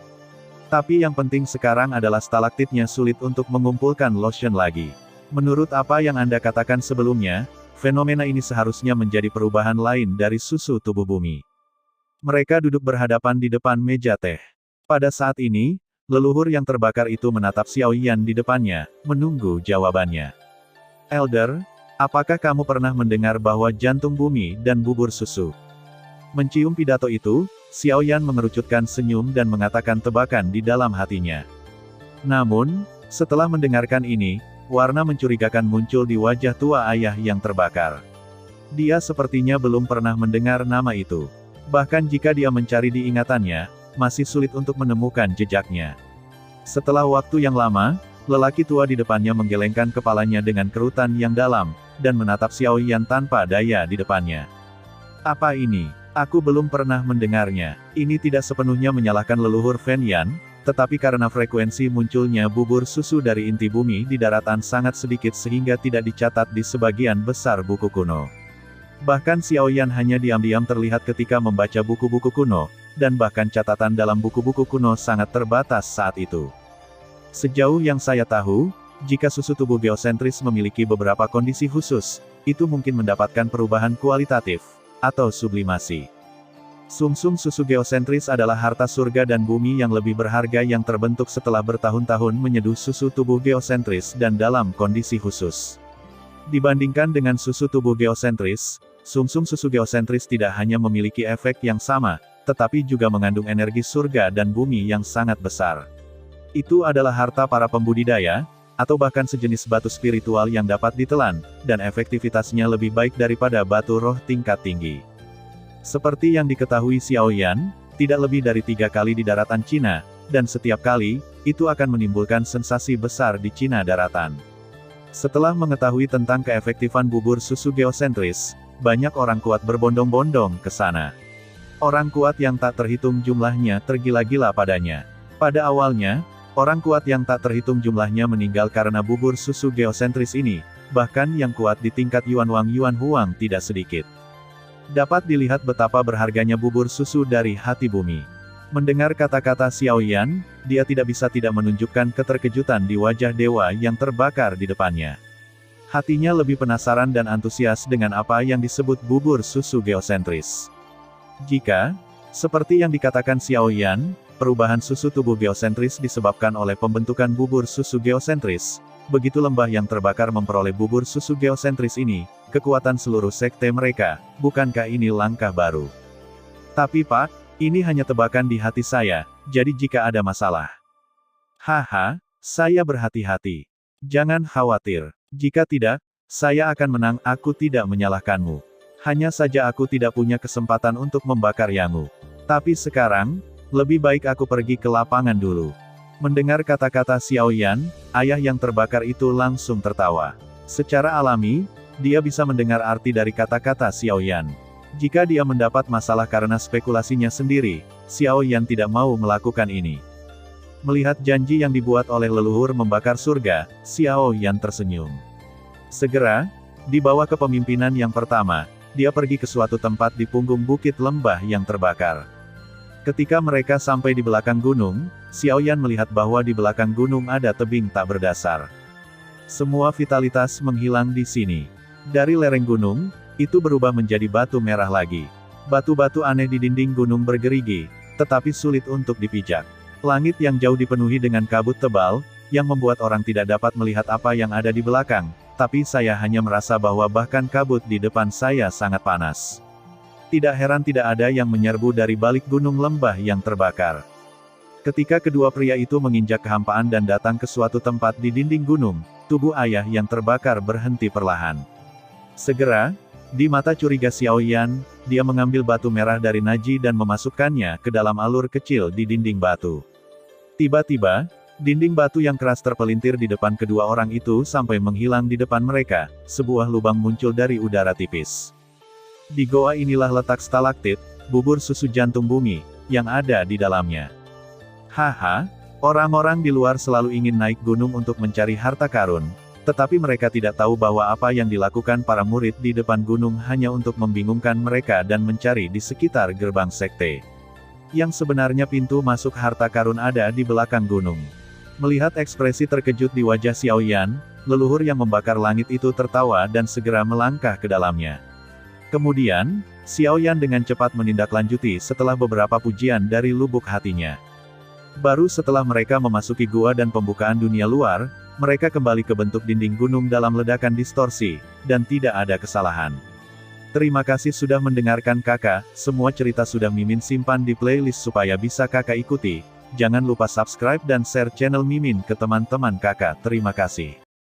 Tapi yang penting sekarang adalah stalaktitnya sulit untuk mengumpulkan lotion lagi. Menurut apa yang Anda katakan sebelumnya, fenomena ini seharusnya menjadi perubahan lain dari susu tubuh bumi. Mereka duduk berhadapan di depan meja teh. Pada saat ini, leluhur yang terbakar itu menatap Xiao Yan di depannya, menunggu jawabannya. Elder, apakah kamu pernah mendengar bahwa jantung bumi dan bubur susu? Mencium pidato itu, Xiao Yan mengerucutkan senyum dan mengatakan tebakan di dalam hatinya. Namun, setelah mendengarkan ini, warna mencurigakan muncul di wajah tua ayah yang terbakar. Dia sepertinya belum pernah mendengar nama itu. Bahkan jika dia mencari di ingatannya, masih sulit untuk menemukan jejaknya. Setelah waktu yang lama, lelaki tua di depannya menggelengkan kepalanya dengan kerutan yang dalam, dan menatap Xiao Yan tanpa daya di depannya. Apa ini? Aku belum pernah mendengarnya. Ini tidak sepenuhnya menyalahkan leluhur Fen Yan, tetapi karena frekuensi munculnya bubur susu dari inti bumi di daratan sangat sedikit sehingga tidak dicatat di sebagian besar buku kuno. Bahkan Xiao Yan hanya diam-diam terlihat ketika membaca buku-buku kuno, dan bahkan catatan dalam buku-buku kuno sangat terbatas saat itu. Sejauh yang saya tahu, jika susu tubuh geosentris memiliki beberapa kondisi khusus, itu mungkin mendapatkan perubahan kualitatif, atau sublimasi. Sumsum susu geosentris adalah harta surga dan bumi yang lebih berharga yang terbentuk setelah bertahun-tahun menyeduh susu tubuh geosentris dan dalam kondisi khusus. Dibandingkan dengan susu tubuh geosentris, sumsum susu geosentris tidak hanya memiliki efek yang sama, tetapi juga mengandung energi surga dan bumi yang sangat besar. Itu adalah harta para pembudidaya, atau bahkan sejenis batu spiritual yang dapat ditelan, dan efektivitasnya lebih baik daripada batu roh tingkat tinggi. Seperti yang diketahui Xiao Yan, tidak lebih dari 3 kali di daratan Cina, dan setiap kali, itu akan menimbulkan sensasi besar di Cina daratan. Setelah mengetahui tentang keefektifan bubur susu geosentris, banyak orang kuat berbondong-bondong ke sana. Orang kuat yang tak terhitung jumlahnya tergila-gila padanya. Pada awalnya, orang kuat yang tak terhitung jumlahnya meninggal karena bubur susu geosentris ini, bahkan yang kuat di tingkat Yuan Huang tidak sedikit. Dapat dilihat betapa berharganya bubur susu dari hati bumi. Mendengar kata-kata Xiao Yan, dia tidak bisa tidak menunjukkan keterkejutan di wajah dewa yang terbakar di depannya. Hatinya lebih penasaran dan antusias dengan apa yang disebut bubur susu geosentris. Jika, seperti yang dikatakan Xiao Yan, perubahan susu tubuh geosentris disebabkan oleh pembentukan bubur susu geosentris, begitu lembah yang terbakar memperoleh bubur susu geosentris ini, kekuatan seluruh sekte mereka, bukankah ini langkah baru? Tapi Pak, ini hanya tebakan di hati saya, jadi jika ada masalah. Haha, saya berhati-hati. Jangan khawatir. Jika tidak, saya akan menang, aku tidak menyalahkanmu. Hanya saja aku tidak punya kesempatan untuk membakar Yangu. Tapi sekarang, lebih baik aku pergi ke lapangan dulu. Mendengar kata-kata Xiao Yan, ayah yang terbakar itu langsung tertawa. Secara alami, dia bisa mendengar arti dari kata-kata Xiao Yan. Jika dia mendapat masalah karena spekulasinya sendiri, Xiao Yan tidak mau melakukan ini. Melihat janji yang dibuat oleh leluhur membakar surga, Xiao Yan tersenyum. Segera, di bawah kepemimpinan yang pertama, dia pergi ke suatu tempat di punggung bukit lembah yang terbakar. Ketika mereka sampai di belakang gunung, Xiao Yan melihat bahwa di belakang gunung ada tebing tak berdasar. Semua vitalitas menghilang di sini. Dari lereng gunung, itu berubah menjadi batu merah lagi. Batu-batu aneh di dinding gunung bergerigi, tetapi sulit untuk dipijak. Langit yang jauh dipenuhi dengan kabut tebal, yang membuat orang tidak dapat melihat apa yang ada di belakang, tapi saya hanya merasa bahwa bahkan kabut di depan saya sangat panas. Tidak heran tidak ada yang menyerbu dari balik gunung lembah yang terbakar. Ketika kedua pria itu menginjak kehampaan dan datang ke suatu tempat di dinding gunung, tubuh ayah yang terbakar berhenti perlahan. Segera, di mata curiga Xiao Yan, dia mengambil batu merah dari Naji dan memasukkannya ke dalam alur kecil di dinding batu. Tiba-tiba, dinding batu yang keras terpelintir di depan kedua orang itu sampai menghilang di depan mereka, sebuah lubang muncul dari udara tipis. Di goa inilah letak stalaktit, bubur susu jantung bumi, yang ada di dalamnya. Haha, orang-orang di luar selalu ingin naik gunung untuk mencari harta karun, tetapi mereka tidak tahu bahwa apa yang dilakukan para murid di depan gunung hanya untuk membingungkan mereka dan mencari di sekitar gerbang sekte. Yang sebenarnya pintu masuk harta karun ada di belakang gunung. Melihat ekspresi terkejut di wajah Xiao Yan, leluhur yang membakar langit itu tertawa dan segera melangkah ke dalamnya. Kemudian, Xiao Yan dengan cepat menindaklanjuti setelah beberapa pujian dari lubuk hatinya. Baru setelah mereka memasuki gua dan pembukaan dunia luar, mereka kembali ke bentuk dinding gunung dalam ledakan distorsi, dan tidak ada kesalahan. Terima kasih sudah mendengarkan kakak, semua cerita sudah Mimin simpan di playlist supaya bisa kakak ikuti. Jangan lupa subscribe dan share channel Mimin ke teman-teman kakak. Terima kasih.